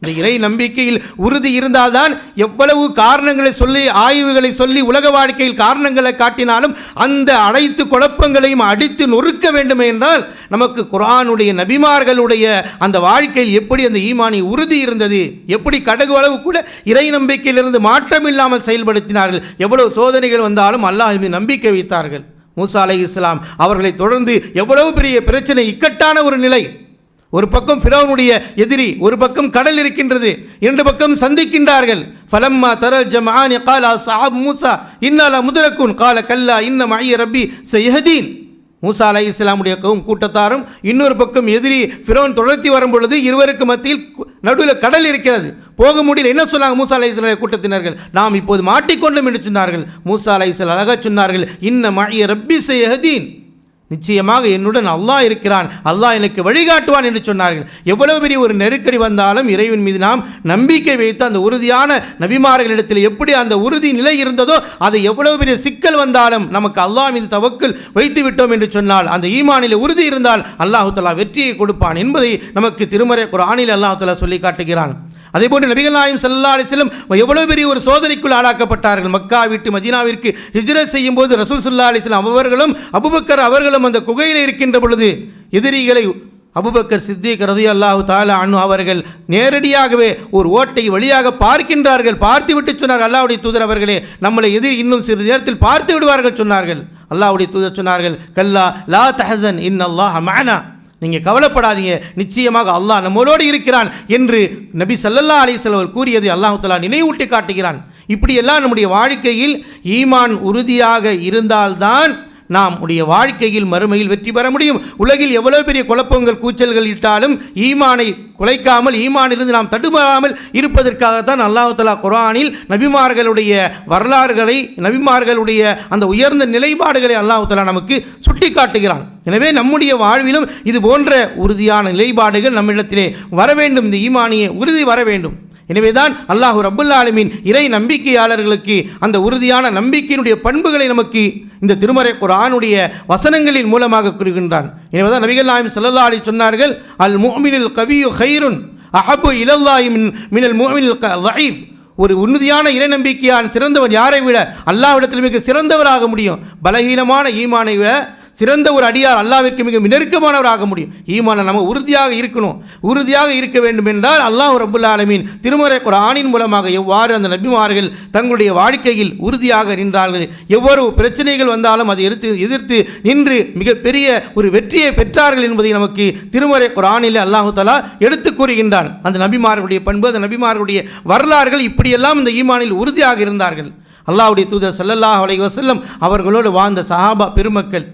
இந்த இறை நம்பிக்கையில் உறுதி இருந்தால்தான் எவ்வளவு காரணங்களை சொல்லி, ஆய்வுகளை சொல்லி, உலக வாழ்க்கையில் காரணங்களை காட்டினாலும் அந்த அனைத்து குழப்பங்களையும் அடித்து நொறுக்க வேண்டும் என்றால் நமக்கு குர்ஆனுடைய நபிமார்களுடைய அந்த வாழ்க்கையில் எப்படி அந்த ஈமானி உறுதி இருந்தது, எப்படி கடுகு அளவு கூட இறை நம்பிக்கையிலிருந்து மாற்றம் இல்லாமல் செயல்படுத்தினார்கள், எவ்வளவு சோதனைகள் வந்தாலும் அல்லாஹ் மீது நம்பிக்கை வைத்தார்கள். மூசா அலைஹிஸ்ஸலாம் அவர்களை தொடர்ந்து எவ்வளவு பெரிய பிரச்சனை, இக்கட்டான ஒரு நிலை, ஒரு பக்கம் ஃபிரௌனுடைய எதிரி, ஒரு பக்கம் கடல் இருக்கின்றது, 2 பக்கம் சந்திக்கின்றார்கள். ஃபலம்மா தரல் ஜம்ஆன் قال اصحاب மூசா இன்னா லமுதரக்குன் قال கல்லா இன்ன மஇய ரப்பி சயஹதீன். மூசா அலைஹிஸ்ஸலாமுடைய கூட்டத்தாரும் இன்னொரு பக்கம் எதிரி ஃபிரௌன் தொடர்த்தி வரும் பொழுது இருவருக்கு மத்தியில் நடுவில் கடல் இருக்கிறது, போக முடியல. என்ன சொன்னாங்க மூசா அலைஹிஸ்ஸலாம் கூட்டத்தினர்கள்? நாம் இப்போது மாட்டிக்கொண்டோம் என்று சொன்னார்கள். மூசா அலைஹிஸ்ஸலாம் அழகாக சொன்னார்கள், இன்ன மஇய ரப்பி சயஹதீன், நிச்சயமாக என்னுடன் அல்லாஹ் இருக்கிறான், அல்லாஹ் எனக்கு வழிகாட்டுவான் என்று சொன்னார்கள். எவ்வளவு பெரிய ஒரு நெருக்கடி வந்தாலும் இறைவன் மீது நாம் நம்பிக்கை வைத்து அந்த உறுதியான நபிமார்களிடத்தில் எப்படி அந்த உறுதி நிலை இருந்ததோ, அதை எவ்வளவு பெரிய சிக்கல் வந்தாலும் நமக்கு அல்லாஹ் மீது தவக்குல் வைத்து விட்டோம் என்று சொன்னால், அந்த ஈமானில் உறுதி இருந்தால் அல்லாஹ் தஆலா வெற்றியை கொடுப்பான் என்பதை நமக்கு திருமறை குர்ஆனில் அல்லாஹ் தஆலா சொல்லி காட்டுகிறான். அதேபோன்று நபிகள் நாயகம் ஸல்லல்லாஹு அலைஹி வஸல்லம் எவ்வளவு பெரிய ஒரு சோதனைக்குள் ஆளாக்கப்பட்டார்கள். மக்கா விட்டு மதீனாவிற்கு ஹிஜ்ரத் செய்யும் போது ரசூல் ஸல்லல்லாஹு அலைஹி வஸல்லம் அவர்களும் அபூபக்கர் அவர்களும் அந்த குகையில் இருக்கின்ற பொழுது எதிரிகளை அபூபக்கர் சித்திக் ரலியல்லாஹு தஆலா அன்ஹு அவர்கள் நேரடியாகவே ஒரு ஓட்டை வழியாக பார்க்கின்றார்கள். பார்த்து விட்டு சொன்னார், அல்லாஹ்வுடைய தூதர் அவர்களே, நம்மளை எதிரி இன்னும் சிறிது நேரத்தில் பார்த்து விடுவார்கள் சொன்னார்கள். அல்லாஹ்வுடைய தூதர் சொன்னார்கள், கல்லா லா தஹசன் இன்னல்லாஹ மஅனா, நீங்கள் கவலைப்படாதீங்க, நிச்சயமாக அல்லாஹ் நம்மளோடு இருக்கிறான் என்று நபி ஸல்லல்லாஹு அலைஹி வஸல்லம் கூறியதை அல்லாஹ் தஆலா நினைவூட்டி காட்டுகிறான். இப்படியெல்லாம் நம்முடைய வாழ்க்கையில் ஈமான் உறுதியாக இருந்தால்தான் நாம் உடைய வாழ்க்கையில் மறுமையில் வெற்றி பெற முடியும். உலகில் எவ்வளவு பெரிய குழப்பங்கள் கூச்சல்கள் இட்டாலும் ஈமானை குலைக்காமல் ஈமானிலிருந்து நாம் தடுமாறாமல் இருப்பதற்காகத்தான் அல்லாஹ் தஆலா குர்ஆனில் நபிமார்களுடைய வரலாறுகளை, நபிமார்களுடைய அந்த உயர்ந்த நிலைப்பாடுகளை அல்லாஹ் தஆலா நமக்கு சுட்டி காட்டுகிறான். எனவே நம்முடைய வாழ்விலும் இது போன்ற உறுதியான நிலைப்பாடுகள் நம்மிடத்திலே வர வேண்டும். இந்த ஈமானிய உறுதி வர வேண்டும். எனவேதான் அல்லாஹ் ரப்புல் ஆலமீன் இறை நம்பிக்கையாளர்களுக்கு அந்த உறுதியான நம்பிக்கையினுடைய பண்புகளை நமக்கு இந்த திருமறை குர்ஆனுடைய வசனங்களின் மூலமாக கூறுகின்றான். எனவேதான் நபிகள் நாயகம் ஸல்லல்லாஹு அலைஹி சொன்னார்கள், அல் முஃமினுல் கவிய்யு கைருன் அஹப்பு இலல்லாஹி மினல் முஃமினில் ضعீஃப். ஒரு உறுதியான இறை நம்பிக்கையான் சிறந்தவன் யாரை விட அல்லாஹ்விடத்தில் மிக சிறந்தவராக முடியும். பலகீனமான ஈமானை விட சிறந்த ஒரு அடியார் அல்லாஹ்விற்கு மிக நெருக்கமானவராக முடியும். ஈமான் நம்ம உறுதியாக இருக்கணும். உறுதியாக இருக்க வேண்டும் என்றால் அல்லாஹ் ரப்புல் ஆலமீன் திருமறை குர்ஆனின் மூலமாக எவ்வாறு அந்த நபிமார்கள் தங்களுடைய வாழ்க்கையில் உறுதியாக நின்றார்கள், எவ்வளவு பிரச்சனைகள் வந்தாலும் அதை எதிர்த்து நின்று மிகப்பெரிய ஒரு வெற்றியை பெற்றார்கள் என்பதை நமக்கு திருமறை குர்ஆனில் அல்லாஹ் தஆலா எடுத்து கூறுகின்றான். அந்த நபிமார்களுடைய பண்பு, அந்த நபிமார்களுடைய வரலாறுகள் இப்படியெல்லாம் இந்த ஈமானில் உறுதியாக இருந்தார்கள். அல்லாஹ்வுடைய தூதர் ஸல்லல்லாஹு அலைஹி வஸல்லம் அவர்களோடு வாழ்ந்த சஹாபா பெருமக்கள்,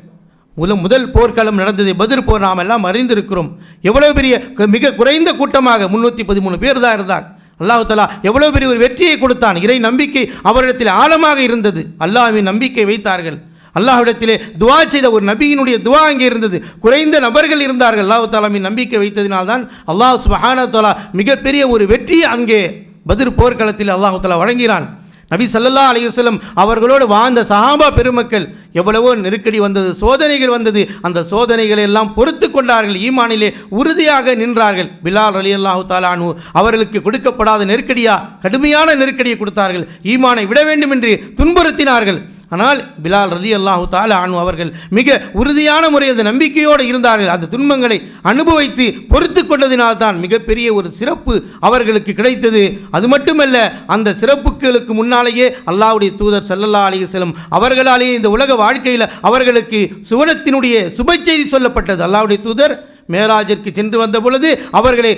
முதல் போர்க்களம் நடந்தது பத்ர் போர், நாம் எல்லாம் அறிந்திருக்கிறோம். எவ்வளவு பெரிய மிக குறைந்த கூட்டமாக 313 பேர் தான் இருந்தார். அல்லாஹ் தஆலா எவ்வளவு பெரிய ஒரு வெற்றியை கொடுத்தான். இறை நம்பிக்கை அவரிடத்தில் ஆழமாக இருந்தது. அல்லாஹ்வின் நம்பிக்கை வைத்தார்கள். அல்லாஹ்விடத்திலே துஆ செய்த ஒரு நபியினுடைய துஆ அங்கே இருந்தது. குறைந்த நபர்கள் இருந்தார்கள். அல்லாஹ் தஆலாவின் நம்பிக்கை வைத்ததினால்தான் அல்லாஹ் சுப்ஹானஹு வ தஆலா மிகப்பெரிய ஒரு வெற்றியை அங்கே பத்ர் போர்க்களத்தில் அல்லாஹ் தஆலா வழங்கினான். நபி ஸல்லல்லாஹு அலைஹி வஸல்லம் அவர்களோடு வாழ்ந்த சஹாபா பெருமக்கள் எவ்வளவோ நெருக்கடி வந்தது, சோதனைகள் வந்தது. அந்த சோதனைகளை எல்லாம் பொறுத்து கொண்டார்கள். ஈமானிலே உறுதியாக நின்றார்கள். பிலால் ரலியல்லாஹு தஆலா அன்ஹு அவர்களுக்கு கொடுக்கப்படாத நெருக்கடியா, கடுமையான நெருக்கடியை கொடுத்தார்கள். ஈமானை விட வேண்டும் என்று துன்புறுத்தினார்கள். ஆனால் பிலால் ரலியல்லாஹு தஆலா அன்ஹு அவர்கள் மிக உறுதியான முறையில் அந்த நம்பிக்கையோடு இருந்தார்கள். அந்த துன்பங்களை அனுபவித்து பொறுத்து கொண்டதினால்தான் மிகப்பெரிய ஒரு சிறப்பு அவர்களுக்கு கிடைத்தது. அது மட்டுமல்ல, அந்த சிறப்புகளுக்கு முன்னாலேயே அல்லாஹ்வுடைய தூதர் ஸல்லல்லாஹு அலைஹி வஸல்லம் அவர்களாலேயே இந்த உலக வாழ்க்கையில் அவர்களுக்கு சுவனத்தினுடைய சுப செய்தி சொல்லப்பட்டது. அல்லாஹ்வுடைய தூதர் மேராஜிற்கு சென்று வந்த பொழுது அவர்களை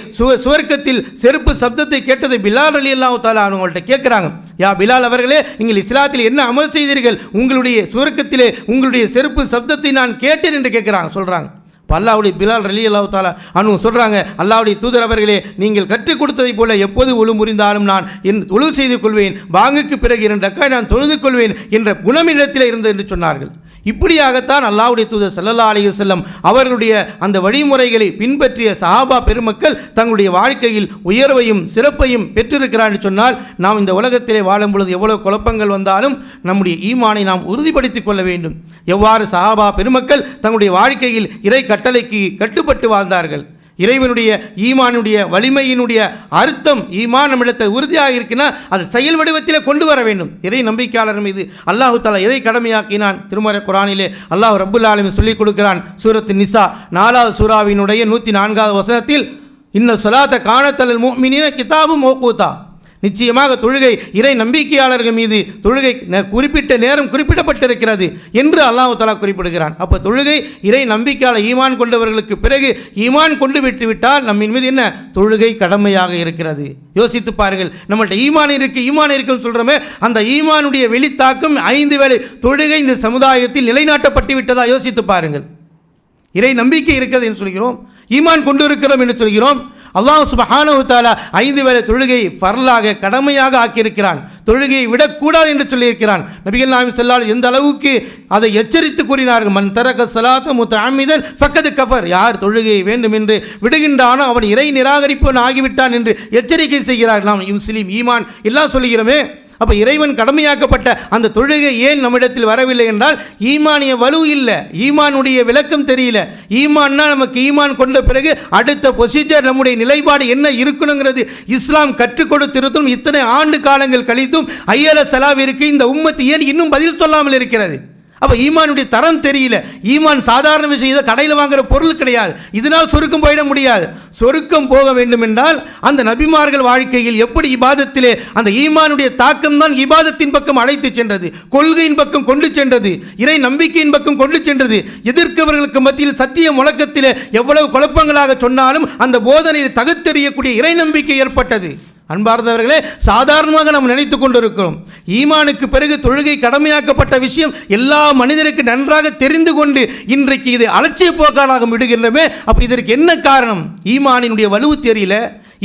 சுவர்க்கத்தில் செருப்பு சப்தத்தை கேட்டதை பிலால் ரலியல்லாஹு தஆலா அவங்கள்ட்ட கேட்குறாங்க, யா பிலால் அவர்களே, நீங்கள் இஸ்லாத்தில் என்ன அமல் செய்தீர்கள்? உங்களுடைய சுவர்க்கத்திலே உங்களுடைய செருப்பு சப்தத்தை நான் கேட்டேன் என்று கேட்குறாங்க, சொல்கிறாங்க. இப்போ அல்லாஹ்வுடைய பிலால் ரலியல்லாஹு தஆலா அன்ஹு சொல்கிறாங்க, அல்லாஹ்வுடைய தூதர் அவர்களே, நீங்கள் கற்றுக் கொடுத்ததைப் போல எப்போது ஒழு முறிந்தாலும் நான் ஒழு செய்து கொள்வேன், பாங்குக்கு பிறகு 2 ரக்காத் நான் தொழுது கொள்வேன் என்ற குணமிடத்தில் இருந்தது என்று சொன்னார்கள். இப்படியாகத்தான் அல்லாஹ்வுடைய தூதர் ஸல்லல்லாஹு அலைஹி வஸல்லம் அவர்களுடைய அந்த வழிமுறைகளை பின்பற்றிய சஹாபா பெருமக்கள் தங்களுடைய வாழ்க்கையில் உயர்வையும் சிறப்பையும் பெற்றிருக்கிறார் என்று சொன்னால், நாம் இந்த உலகத்திலே வாழும் பொழுது எவ்வளவு குழப்பங்கள் வந்தாலும் நம்முடைய ஈமானை நாம் உறுதிப்படுத்திக் கொள்ள வேண்டும். எவ்வாறு சஹாபா பெருமக்கள் தங்களுடைய வாழ்க்கையில் இறை கட்டளைக்கு கட்டுப்பட்டு வாழ்ந்தார்கள். இறைவனுடைய ஈமானுடைய வலிமையினுடைய அர்த்தம், ஈமான் நம்மிடத்தில் உறுதியாக இருக்குன்னா அது செயல் வடிவத்தில் கொண்டு வர வேண்டும். இறை நம்பிக்கையாளர் மீது அல்லாஹ் தஆலா எதை கடமையாக்கினான்? திருமறை குர்ஆனிலே அல்லாஹ் ரப்புல் ஆலமீன் சொல்லிக் கொடுக்கிறான். சூரத்து நிசா 4வது சூராவினுடைய 104வது வசனத்தில், இன்ன ஸலாத்த கானத் அலல் முஃமினீன கிதாபும் மௌகூதா, நிச்சயமாக தொழுகை இறை நம்பிக்கையாளர்கள் மீது தொழுகை குறிப்பிட்ட நேரம் குறிப்பிடப்பட்டிருக்கிறது என்று அல்லாஹ் தஆலா குறிப்பிடுகிறான். அப்போ தொழுகை இறை நம்பிக்கையாளர் ஈமான் கொண்டவர்களுக்கு பிறகு ஈமான் கொண்டு விட்டுவிட்டால் நம்மின் மீது என்ன தொழுகை கடமையாக இருக்கிறது. யோசித்து பாருங்கள், நம்மள்ட்ட ஈமான் இருக்குன்னு சொல்கிறோமே, அந்த ஈமானுடைய வெளித்தாக்கம் 5 வேளை தொழுகை இந்த சமுதாயத்தில் நிலைநாட்டப்பட்டு விட்டதா? யோசித்து பாருங்கள். இறை நம்பிக்கை இருக்கிறது என்று சொல்கிறோம், ஈமான் கொண்டு இருக்கிறோம் என்று சொல்கிறோம். அல்லாஹ் சுப்ஹானஹு வ தஆலா 5 வேளை தொழுகை ஃபர்லாக கடமையாக ஆக்கியிருக்கிறான். தொழுகையை விடக்கூடாது என்று சொல்லியிருக்கிறான். நபிகள் நாயகம் ஸல்லல்லாஹு அலைஹி எந்த அளவுக்கு அதை எச்சரித்து கூறினார்கள், மன் தரக ஸலாத்த முத்தஅம்மிதன் ஃபக்கத் கஃபர், யார் தொழுகையை வேண்டும் என்று விடுகின்றானோ அவன் இறை நிராகரிப்பவன் ஆகிவிட்டான் என்று எச்சரிக்கை செய்கிறார்கள். நாம் முஸ்லீம் ஈமான் எல்லாம் சொல்கிறோமே, அப்போ இறைவன் கடமையாக்கப்பட்ட அந்த தொழுகை ஏன் நம்மிடத்தில் வரவில்லை என்றால் ஈமானிய வலு இல்லை, ஈமானுடைய விளக்கம் தெரியல. ஈமான்னா நமக்கு ஈமான் கொண்ட பிறகு அடுத்த ப்ரொசீஜர் நம்முடைய நிலைப்பாடு என்ன இருக்கணுங்கிறது இஸ்லாம் கற்றுக் கொடுத்திருந்தும் இத்தனை ஆண்டு காலங்கள் கழித்தும் ஐயல சலாவிற்கு இந்த உம்மத்து ஏன் இன்னும் பதில் சொல்லாமல் இருக்கிறது? அப்போ ஈமானுடைய தரம் தெரியல. ஈமான் சாதாரண விஷயம், இதை கடையில் வாங்குற பொருள் கிடையாது. இதனால் சொருக்கம் போயிட முடியாது. சொருக்கம் போக வேண்டும் என்றால் அந்த நபிமார்கள் வாழ்க்கையில் எப்படி இபாதத்திலே அந்த ஈமானுடைய தாக்கம் தான் இபாதத்தின் பக்கம் அழைத்து சென்றது, கொள்கையின் பக்கம் கொண்டு சென்றது, இறை நம்பிக்கையின் பக்கம் கொண்டு சென்றது. எதிர்க்கவர்களுக்கு மத்தியில் சத்திய முழக்கத்திலே எவ்வளவு குழப்பங்களாக சொன்னாலும் அந்த போதனையை தகுத்தெறியக்கூடிய இறை நம்பிக்கை ஏற்பட்டது. அன்பார்ந்தவர்களே, சாதாரணமாக நாம் நினைத்து கொண்டிருக்கிறோம். ஈமானுக்கு பிறகு தொழுகை கடமையாக்கப்பட்ட விஷயம் எல்லா மனிதருக்கு நன்றாக தெரிந்து கொண்டு இன்றைக்கு இது அலட்சிய போக்கானாக விடுகின்றமே. அப்போ இதற்கு என்ன காரணம்? ஈமானினுடைய வலுவு தெரியல,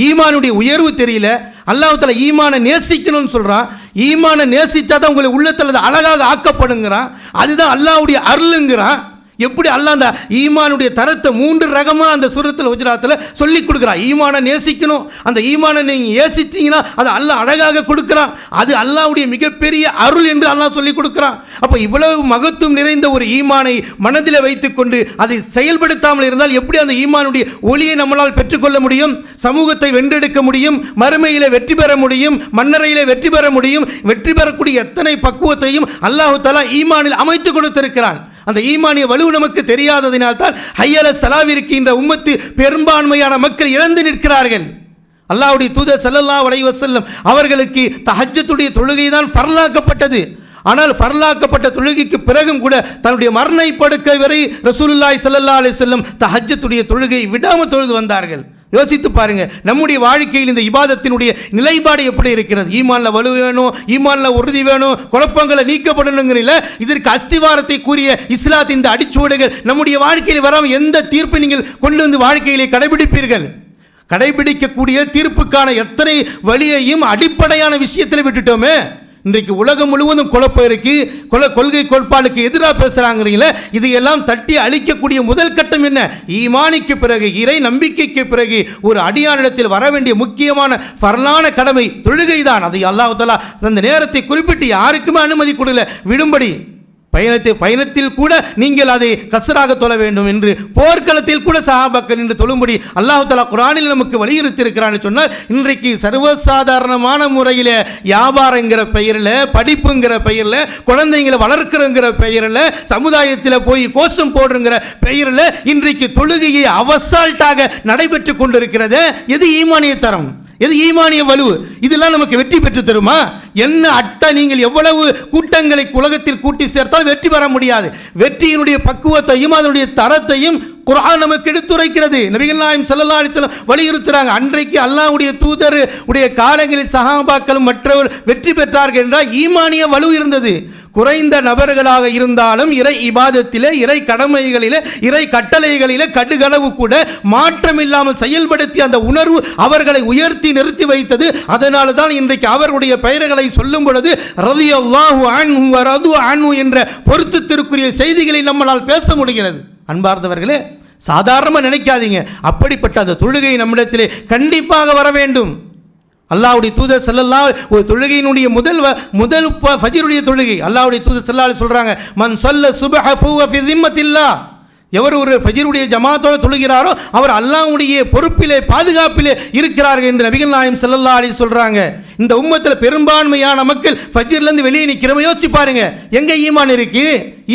ஈமானுடைய உயர்வு தெரியல. அல்லாஹ் தஆலா ஈமானை நேசிக்கணும்னு சொல்கிறான். ஈமானை நேசித்தா தான் உங்களை உள்ளத்தில் அது அழகாக ஆக்கப்படுங்கிறான். அதுதான் அல்லாஹ்வுடைய அருளுங்கிறான். எப்படி அல்லாஹ் அந்த ஈமானுடைய தரத்தை 3 ரகமாக அந்த சூரத்துல் ஹுஜராத்தில் சொல்லி கொடுக்குறான். ஈமானை நேசிக்கணும், அந்த ஈமானை நீங்கள் ஏசித்தீங்கன்னா அது அல்லாஹ் அழகாக கொடுக்குறான். அது அல்லாஹ்வுடைய மிகப்பெரிய அருள் என்று அல்லாஹ் சொல்லி கொடுக்குறான். அப்போ இவ்வளவு மகத்துவம் நிறைந்த ஒரு ஈமானை மனதில் வைத்துக்கொண்டு அதை செயல்படுத்தாமல் இருந்தால் எப்படி அந்த ஈமானுடைய ஒளியை நம்மளால் பெற்றுக்கொள்ள முடியும்? சமூகத்தை வென்றெடுக்க முடியும், மறுமையிலே வெற்றி பெற முடியும், மன்னரையிலே வெற்றி பெற முடியும். வெற்றி பெறக்கூடிய எத்தனை பக்குவத்தையும் அல்லாஹ் தஆலா ஈமானில் அமைத்து கொடுத்திருக்கிறான். அந்த ஈமானிய வலு நமக்கு தெரியாததினால்தான் ஹய்யல ஸலாவிற்கு இந்த உம்மத்து பெரும்பான்மையான மக்கள் இழந்து நிற்கிறார்கள். அல்லாஹ்வுடைய தூதர் ஸல்லல்லாஹு அலைஹி வஸல்லம் அவர்களுக்கு தஹஜ்ஜுடைய தொழுகை தான் ஃபர்லாக்கப்பட்டது. ஆனால் ஃபர்லாக்கப்பட்ட தொழுகைக்கு பிறகும் கூட தன்னுடைய மரண படுக்கை வரை ரசூலுல்லாஹி ஸல்லல்லாஹு அலைஹி வஸல்லம் தஹஜ்ஜுடைய தொழுகை விடாமல் தொழுது வந்தார்கள். யோசித்து பாருங்க, நம்முடைய வாழ்க்கையில் இந்த இபாதத்தினுடைய நிலைப்பாடு எப்படி இருக்கிறது? ஈமான்ல வலு வேணும், ஈமான்ல உறுதி வேணும், குழப்பங்களை நீக்கப்படணுங்கிறீங்கள. இதற்கு அஸ்திவாரத்தை கூறிய இஸ்லாத்தின் இந்த அடிச்சுவடுகள் நம்முடைய வாழ்க்கையில் வராமல் எந்த தீர்ப்பை நீங்கள் கொண்டு வந்து வாழ்க்கையிலே கடைபிடிப்பீர்கள்? கடைபிடிக்கக்கூடிய தீர்ப்புக்கான எத்தனை வழியையும் அடிப்படையான விஷயத்தில் விட்டுட்டோமே. இன்றைக்கு உலகம் முழுவதும் குழப்பம் இருக்கு, கொள்கை கோட்பாடுக்கு எதிராக பேசுகிறாங்கிறீங்களே. இதையெல்லாம் தட்டி அழிக்கக்கூடிய முதல் கட்டம் என்ன? ஈமானுக்கு பிறகு, இறை நம்பிக்கைக்கு பிறகு ஒரு அடியானிடத்தில் வர வேண்டிய முக்கியமான ஃபர்லான கடமை தொழுகை தான். அதை அல்லாஹ் தஆலா அந்த நேரத்தை குறிப்பிட்டு யாருக்குமே அனுமதி கொடுக்கல விடும்படி. பயணத்தில் கூட நீங்கள் அதை கசராக தொழ வேண்டும் என்று போர்க்களத்தில் கூட சஹாபாக்கள் என்று தொழும்படி அல்லாஹ் தஆலா குர்ஆனில் நமக்கு வலியுறுத்தி இருக்கிறான்னு சொன்னால், இன்றைக்கு சர்வசாதாரணமான முறையில் வியாபாரங்கிற பெயரில், படிப்புங்கிற பெயரில், குழந்தைங்களை வளர்க்கிறங்கிற பெயரில், சமுதாயத்தில் போய் கோஷம் போடுங்கிற பெயரில் இன்றைக்கு தொழுகையை அவசால்ட்டாக நடைபெற்று கொண்டிருக்கிறது. எது ஈமானிய தரம்? எது ஈமானிய வலு? இதெல்லாம் நமக்கு வெற்றி பெற்று தருமா? என்ன அட்டை நீங்கள் எவ்வளவு கூட்டங்களை உலகத்தில் கூட்டி சேர்த்தால் வெற்றி பெற முடியாது. வெற்றியினுடைய பக்குவத்தையும் அதனுடைய தரத்தையும் குர்ஆன் நமக்கு எடுத்துரைக்கிறது. நபிகள் நாயகம் ஸல்லல்லாஹு அலைஹி வஸல்லம் வலியுறுத்துறாங்க. அன்றைக்கு அல்லாஹ்வுடைய தூதர் உடைய காலங்களில் சஹாபாக்களும் மற்றவர் வெற்றி பெற்றார்கள் என்றால் ஈமானிய வலு இருந்தது. குறைந்த நபர்களாக இருந்தாலும் இறை இபாதத்திலே, இறை கடமைகளிலே, இறை கட்டளைகளிலே கடுகளவு கூட மாற்றம் இல்லாமல் செயல்படுத்தி அந்த உணர்வு அவர்களை உயர்த்தி நிறுத்தி வைத்தது. அதனால தான் இன்றைக்கு அவர்களுடைய பெயர்களை சொல்லும் பொழுது ரலியல்லாஹு அன்ஹு வ ரது அன்ஹு என்ற பொருத்தத்திற்குரிய செய்திகளை நம்மளால் பேச முடிகிறது. அன்பார்ந்தவர்களே, சாதாரணமாக நினைக்காதீங்க. அப்படிப்பட்ட அந்த தொழுகை நம்மிடத்திலே கண்டிப்பாக வர வேண்டும். அல்லாஹ்வுடைய தூதர் ஸல்லல்லாஹு ஒரு தொழுகையினுடைய முதல் ஃபஜ்ருடைய தொழுகை அல்லாஹ்வுடைய தூதர் ஸல்லல்லாஹு சொல்றாங்க, மன் ஸல்ல சுப்ஹ ஃபஹுவ ஃபி திம்மத்தில்லாஹ். எவர் ஒரு ஃபஜ்ருடைய ஜமாத்தோடு தொழுகிறாரோ அவர் அல்லாஹ்வுடைய பொறுப்பிலே, பாதுகாப்பிலே இருக்கிறார்கள் என்று நபிகள் நாயகம் ஸல்லல்லாஹு அலைஹி சொல்றாங்க. இந்த உம்மத்தில் பெரும்பான்மையான மக்கள் ஃபஜ்ர்லேருந்து வெளியே நிற்கிறோம். யோசிச்சு பாருங்க, எங்க ஈமான் இருக்கு?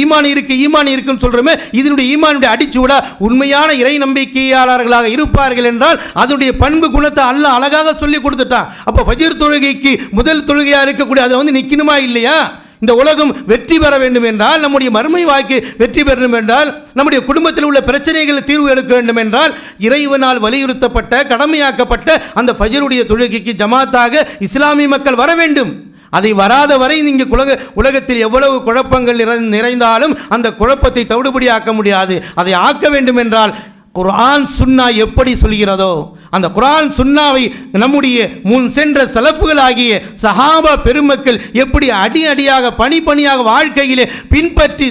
ஈமான் இருக்குன்னு சொல்றோமே, இதனுடைய ஈமானுடைய அடிச்சுவடா உண்மையான இறை நம்பிக்கையாளர்களாக இருப்பார்கள் என்றால் அதனுடைய பண்பு குணத்தை அல்லாஹ் அழகாக சொல்லி கொடுத்துட்டான். அப்போ ஃபஜ்ர் தொழுகைக்கு முதல் தொழுகையா இருக்கக்கூடிய அதை வந்து நிற்கணுமா இல்லையா? இந்த உலகம் வெற்றி பெற வேண்டும் என்றால், நம்முடைய மறுமை வாழ்க்கை வெற்றி பெற வேண்டும் என்றால், நம்முடைய குடும்பத்தில் உள்ள பிரச்சனைகளை தீர்வு எடுக்க வேண்டும் என்றால், இறைவனால் வலியுறுத்தப்பட்ட கடமையாக்கப்பட்ட அந்த ஃபஜ்ருடைய தொழுகைக்கு ஜமாத்தாக இஸ்லாமிய மக்கள் வர வேண்டும். அதை வராத வரை நீங்கள் உலகத்தில் எவ்வளவு குழப்பங்கள் நிறைந்தாலும் அந்த குழப்பத்தை தவிடுபடியாக்க முடியாது. அதை ஆக்க வேண்டும் என்றால் குர்ஆன் சுன்னா எப்படி சொல்கிறதோ அந்த குர்ஆன் சுன்னாவை நம்முடைய முன் சென்ற சலஃபுகளாகிய சஹாபா பெருமக்கள் எப்படி அடியாக பணியாக வாழ்க்கையிலே பின்பற்றி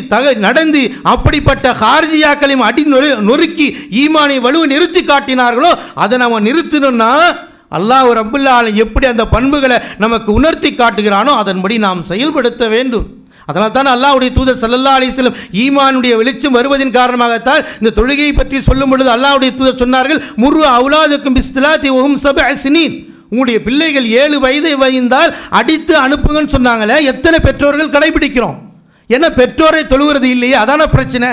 நடந்து அப்படிப்பட்ட ஹார்ஜியாக்களையும் அடி நொறுக்கி ஈமானை வலுவை நிறுத்தி காட்டினார்களோ அதை நம்ம நிறுத்தணும்னா அல்லாஹ் ரப்புல் ஆலமீன் எப்படி அந்த பண்புகளை நமக்கு உணர்த்தி காட்டுகிறானோ அதன்படி நாம் செயல்படுத்த வேண்டும். அதனால் தான் அல்லாஹ்வுடைய தூதர் ஸல்லல்லாஹு அலைஹி வஸல்லம் ஈமானுடைய வெளிச்சம் வருவதின் காரணமாகத்தான் இந்த தொழுகையை பற்றி சொல்லும் பொழுது அல்லாஹ்வுடைய தூதர் சொன்னார்கள், முர்ரு அவுலாதுக்கும் பிஸ்ஸலாத்தி வஹும் 7 சினீன். உங்களுடைய பிள்ளைகள் 7 வயதை வயந்தால் அடித்து அனுப்புங்கன்னு சொன்னாங்களே. எத்தனை பெற்றோர்கள் கடைபிடிக்கிறோம்? ஏன்னா பெற்றோரை தொழுகிறது இல்லையே, அதான பிரச்சனை.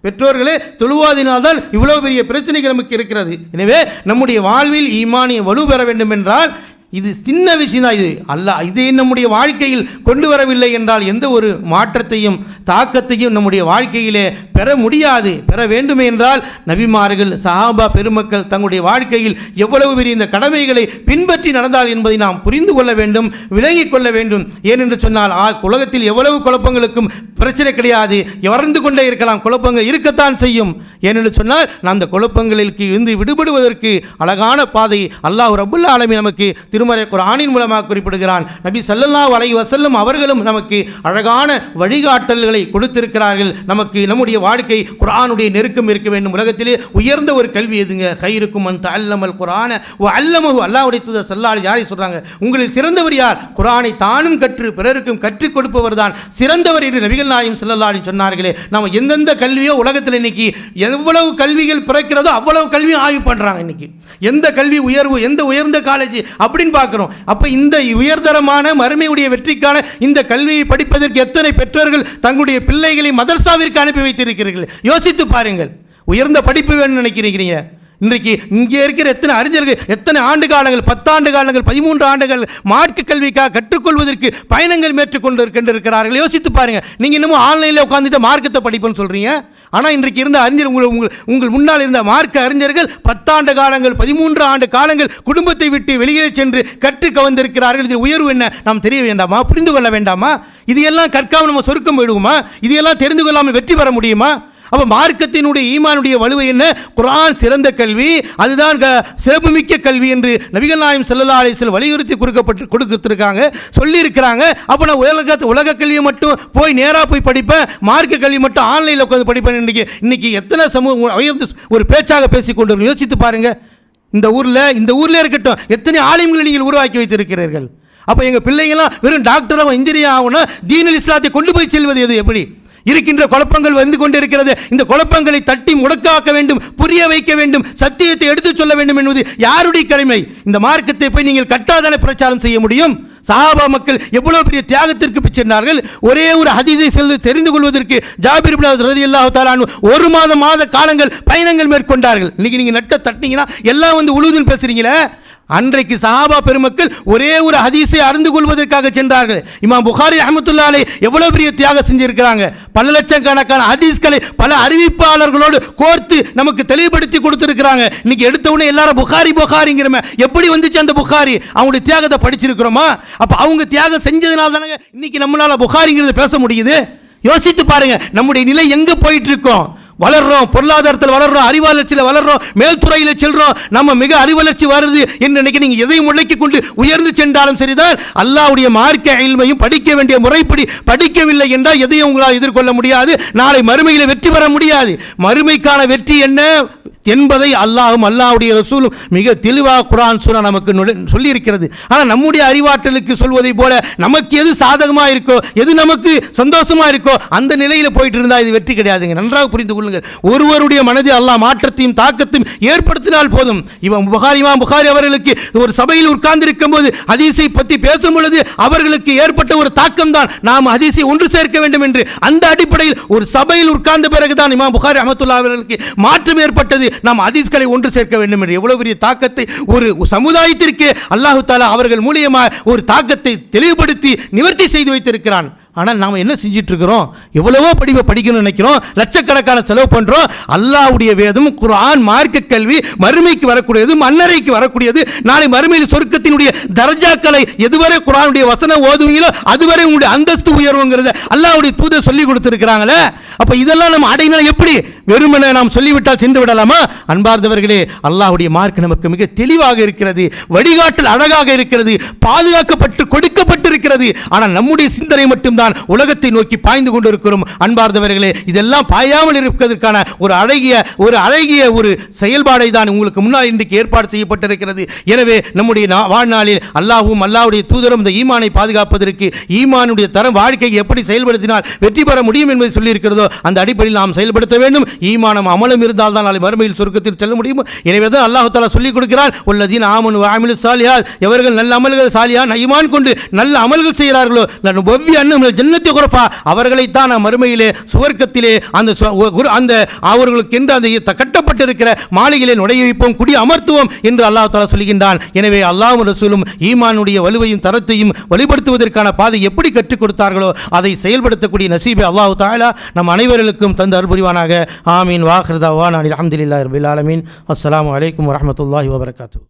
பெற்றோர்களே தொழுவாதினால்தான் இவ்வளவு பெரிய பிரச்சனைகள் நமக்கு இருக்கிறது. எனவே நம்முடைய வாழ்வில் ஈமானிய வலு பெற வேண்டும் என்றால் இது சின்ன விஷயம் தான். இது அல்லாஹ் இதை நம்முடைய வாழ்க்கையில் கொண்டு வரவில்லை என்றால் எந்த ஒரு மாற்றத்தையும் தாக்கத்தையும் நம்முடைய வாழ்க்கையிலே பெற முடியாது. பெற வேண்டுமே என்றால் நபிமார்கள் சஹாபா பெருமக்கள் தங்களுடைய வாழ்க்கையில் எவ்வளவு பெரிய இந்த கடமைகளை பின்பற்றி நடந்தால் என்பதை நாம் புரிந்து கொள்ள வேண்டும், விளங்கிக் கொள்ள வேண்டும். ஏனென்று சொன்னால் உலகத்தில் எவ்வளவு குழப்பங்களுக்கும் பிரச்சனை கிடையாது, வறந்து கொண்டே இருக்கலாம், குழப்பங்கள் இருக்கத்தான் செய்யும். ஏனென்று சொன்னால் நாம் அந்த குழப்பங்களுக்கு இருந்து விடுபடுவதற்கு அழகான பாதை அல்லாஹ் ரப்புல் ஆலமீன் நமக்கு திருமறை குர்ஆனின் மூலமாக குறிப்பிடுகிறான். நபி ஸல்லல்லாஹு அலைஹி வஸல்லம் அவர்களும் நமக்கு அழகான வழிகாட்டல்களை கொடுத்திருக்கிறார்கள். நமக்கு நம்முடைய வாழ்க்கை குர்ஆனுடைய நெருக்கம் இருக்க வேண்டும். உலகத்திலே உயர்ந்த ஒரு கல்வி எதுங்க? கைருக்கும் மன் தஅல்லமல் குர்ஆன வ அல்லமஹு. அல்லாஹ்வுடைய தூதர் ஸல்லல்லாஹு அலைஹி யாரை சொல்றாங்க? உங்களில் சிறந்தவர் யார்? குர்ஆனை தானும் கற்று பிறருக்கும் கற்றுக் கொடுப்பவர் தான் சிறந்தவர் என்று நபிகள் நாயகம் ஸல்லல்லாஹு அலைஹி சொன்னார்களே. நம்ம எந்தெந்த கல்வியோ உலகத்தில் இன்னைக்கு எவ்வளவு கல்விகள் பிறக்கிறதோ அவ்வளவு கல்வி ஆய்வு பண்றாங்க. இன்னைக்கு எந்த கல்வி உயர்வு, எந்த உயர்ந்த காலேஜ் அப்படின்னு பார்க்கிறோம். அப்ப இந்த உயர்தரமான மறுமையுடைய வெற்றிக்கான இந்த கல்வியை படிப்பதற்கு எத்தனை பெற்றோர்கள் தங்களுடைய பிள்ளைகளை மதர்சாவிற்கு அனுப்பி வைத்திருக்கிறீர்கள்? யோசித்து பாருங்கள். உயர்ந்த படிப்பு வேணும்னு நினைக்கிறீங்க. இன்றைக்கு இங்கே இருக்கிற எத்தனை அறிஞர்கள் எத்தனை ஆண்டு காலங்கள், 10 ஆண்டு காலங்கள், 13 ஆண்டுகள் மார்க்க கல்விக்காக கற்றுக்கொள்வதற்கு பயணங்கள் மேற்கொண்டிருக்கிறார்கள். யோசித்து பாருங்க. நீங்க இன்னமும் ஆன்லைனில் உட்காந்துட்டு மார்க்கத்தை படிப்புன்னு சொல்றீங்க. ஆனால் இன்றைக்கு இருந்த அறிஞர் உங்கள் முன்னால் இருந்த மார்க்க அறிஞர்கள் 10 ஆண்டு காலங்கள், 13 ஆண்டு காலங்கள் குடும்பத்தை விட்டு வெளியே சென்று கற்று கவர்ந்திருக்கிறார்கள். இதில் உயர்வு என்ன நாம் தெரிய வேண்டாமா? புரிந்து கொள்ள வேண்டாமா? இதையெல்லாம் கற்காமல் நம்ம சொர்க்கம் போயிடுவோமா? இதையெல்லாம் தெரிந்து கொள்ளாமல் வெற்றி பெற முடியுமா? அப்போ மார்க்கத்தினுடைய ஈமானுடைய வலுவை என்ன? குர்ஆன் சிறந்த கல்வி, அதுதான் சிறப்புமிக்க கல்வி என்று நபிகள் நாயகம் ஸல்லல்லாஹு அலைஹி வஸல்லம் வலியுறுத்தி கொடுத்திருக்காங்க, சொல்லியிருக்கிறாங்க. அப்போ நான் உலக கல்வியை மட்டும் போய் நேராக போய் படிப்பேன், மார்க்க கல்வி மட்டும் ஆன்லைனில் உட்காந்து படிப்பேன். இன்னைக்கு எத்தனை சமூகம் ஒரு பேச்சாக பேசிக்கொண்டு யோசித்து பாருங்க. இந்த ஊரில் இருக்கட்டும் எத்தனை ஆலிம்களை நீங்கள் உருவாக்கி வைத்திருக்கிறீர்கள். அப்போ எங்கள் பிள்ளைங்களாம் வெறும் டாக்டராக இன்ஜினியர் ஆகணும், தீனுல் இஸ்லாத்தை கொண்டு போய் செல்வது எது? எப்படி இருக்கின்ற குழப்பங்கள் வந்து கொண்டிருக்கிறது. இந்த குழப்பங்களை தட்டி முடக்காக்க வேண்டும், புரிய வைக்க வேண்டும், சத்தியத்தை எடுத்துச் சொல்ல வேண்டும் என்பது யாருடைய கடமை? இந்த மார்க்கத்தை போய் நீங்கள் கட்டாதான பிரச்சாரம் செய்ய முடியும்? சஹாபா மக்கள் எவ்வளவு பெரிய தியாகத்திற்கு சென்றார்கள். ஒரே ஒரு ஹதீஸை தெரிந்து கொள்வதற்கு ஜாபிர் இப்னு ரலியல்லாஹு தஆலா அன்ஹு 1 மாத காலங்கள் பயணங்கள் மேற்கொண்டார்கள். இன்னைக்கு நீங்க நட்ட தட்டினீங்கன்னா எல்லாம் வந்து உலூதுன்னு பேசுறீங்களே. அன்றைக்கு சஹாபா பெருமக்கள் ஒரே ஒரு ஹதீஸை அறிந்து கொள்வதற்காக சென்றார்கள். இமாம் புகாரி ரஹ்மத்துல்லாஹி அலைஹி எவ்வளவு பெரிய தியாகம் செஞ்சிருக்கிறாங்க. பல லட்சக்கணக்கான ஹதீஸ்களை பல அறிவிப்பாளர்களோடு கோர்த்து நமக்கு தெளிவுபடுத்தி கொடுத்திருக்கிறாங்க. இன்னைக்கு எடுத்த உடனே எல்லாரும் புகாரிங்கிறமே. எப்படி வந்துச்சு அந்த புகாரி? அவங்களுடைய தியாகத்தை படிச்சிருக்கிறோமா? அப்ப அவங்க தியாகம் செஞ்சதுனால தானே இன்னைக்கு நம்மளால புகாரிங்கிறத பேச முடியுது. யோசித்து பாருங்க, நம்முடைய நிலை எங்க போயிட்டு இருக்கோம்? வளர்றோம், பொருளாதாரத்தில் வளர்றோம், அறிவாளர்ச்சியில் வளர்றோம், மேல்துறையில் செல்றோம், நம்ம மிக அறிவளர்ச்சி வருது என்று நினைக்க நீங்க எதையும் முடக்கி கொண்டு உயர்ந்து சென்றாலும் சரிதான். அல்லாஹ்வுடைய மார்க்க இல்மையும் படிக்க வேண்டிய முறைப்படி படிக்கவில்லை என்றால் எதையும் உங்களால் எதிர்கொள்ள முடியாது. நாளை மறுமையில் வெற்றி பெற முடியாது. மறுமைக்கான வெற்றி என்ன என்பதை அல்லாஹ்வும் அல்லாஹ்வுடைய ரசூலும் மிக தெளிவாக குர்ஆன் சூரா நமக்கு சொல்லி இருக்கிறது. ஆனால் நம்முடைய அறிவாற்றலுக்கு சொல்வதை போல நமக்கு எது சாதகமாக இருக்கோ, எது நமக்கு சந்தோஷமா இருக்கோ அந்த நிலையில் போயிட்டு இருந்தால் இது வெற்றி கிடையாதுங்க. நன்றாக புரிந்து கொள்ளுங்கள். ஒருவருடைய மனதில் அல்லாஹ் மாற்றத்தையும் தாக்கத்தையும் ஏற்படுத்தினால் போதும். இமாம் புகாரி அவர்களுக்கு ஒரு சபையில் உட்கார்ந்து இருக்கும் போது ஹதீஸை பற்றி பேசும் பொழுது அவர்களுக்கு ஏற்பட்ட ஒரு தாக்கம் தான் நாம் ஹதீஸை ஒன்று சேர்க்க வேண்டும் என்று. அந்த அடிப்படையில் ஒரு சபையில் உட்கார்ந்த பிறகுதான் இமாம் புகாரி ரஹ்மத்துல்லாஹி அவர்களுக்கு மாற்றம் ஏற்பட்டது. நாம் ஹதீஸ்களை ஒன்று சேர்க்க வேண்டும் என்று. எவ்வளவு பெரிய தாக்கத்தை ஒரு சமுதாயத்திற்கு அல்லாஹ் தஆலா அவர்கள் மூலமாக ஒரு தாக்கத்தை தெளிவுபடுத்தி நிவர்த்தி செய்து வைத்திருக்கிறான். ஆனால் நாம் என்ன செஞ்சிட்டு இருக்கிறோம்? எவ்வளவோ படிக்கணும்னு நினைக்கிறோம், லட்சக்கணக்கான செலவு பண்றோம். அல்லாஹ்வுடைய வேதம் குர்ஆன் மார்க்க கல்வி மறுமைக்கு வரக்கூடியது, மன்னரைக்கு வரக்கூடியது. நாளை மறுமையில் சொர்க்கத்தினுடைய தரஜாக்களை எதுவரை குர்ஆனுடைய வசனம் ஓதுவீங்களோ அதுவரை உங்களுடைய அந்தஸ்து உயர்வுங்கிறத அல்லாஹ்வுடைய தூதர் சொல்லி கொடுத்திருக்கிறாங்களே. அப்ப இதெல்லாம் நம்ம அடையினால் எப்படி? வெறுமனே நாம் சொல்லிவிட்டால் சென்று விடலாமா? அன்பார்ந்தவர்களே, அல்லாஹ்வுடைய மார்க்கம் நமக்கு மிக தெளிவாக இருக்கிறது, வழிகாட்டல் அழகாக இருக்கிறது, பாதுகாக்கப்பட்டு கொடுக்கப்பட்டிருக்கிறது. ஆனால் நம்முடைய சிந்தனை மட்டும்தான் உலகத்தை நோக்கி பாய்ந்து கொண்டிருக்கிறோம். அன்பார்ந்தவர்களே, இதெல்லாம் பாயாமல் இருப்பதற்கான ஒரு அழகிய ஒரு செயல்பாடை தான் உங்களுக்கு முன்னால் இன்றைக்கு ஏற்பாடு செய்யப்பட்டிருக்கிறது. எனவே நம்முடைய வாழ்நாளில் அல்லாஹ்வும் அல்லாஹ்வுடைய தூதரும் இந்த ஈமானை பாதுகாப்பதற்கு, ஈமானுடைய தரம் வாழ்க்கையை எப்படி செயல்படுத்தினால் வெற்றி பெற முடியும் என்பதை சொல்லியிருக்கிறதோ அந்த அடிப்படையில் நாம் செயல்படுத்த வேண்டும். ஈமானம் அமலும் இருந்தால் தான் நாளை மறுமையில் சொர்க்கத்தில் செல்ல முடியும். எனவே தான் அல்லாஹ் தஆலா சொல்லிக் கொடுக்கிறான், வல்லதீன ஆமனு வஅமிலு ஸாலிஹாத், எவர்கள் நல்ல அமல்கள் சாலிஹான் ஈமான் கொண்டு நல்ல அமல்கள் செய்கிறார்களோ லனுபவ்வியன்னஹும் மினல் ஜன்னத்தி குர்ஃபா, அவர்களைத்தான் நாம் மறுமையிலே சுவர்க்கத்திலே அந்த அவர்களுக்கு என்று அந்த கட்டப்பட்டிருக்கிற மாளிகையிலே நுழைய வைப்போம், குடி அமர்த்துவோம் என்று அல்லாஹ் தஆலா சொல்கின்றான். எனவே அல்லாஹ்வும் ரசூலும் ஈமானுடைய வலுவையும் தரத்தையும் வெளிப்படுத்துவதற்கான பாதை எப்படி கற்றுக் கொடுத்தார்களோ அதை செயல்படுத்தக்கூடிய நசீபை அல்லாஹ் தஆலா நம் அனைவர்களுக்கும் தந்து அருள் புரிவானாக. ஆமீன். வாஹிர் தஅவானா அல்ஹம்துலில்லாஹி ரப்பில் ஆலமீன். அஸ்ஸலாமு அலைக்கும் வரஹ்மத்துல்லாஹி வபரகாத்துஹு.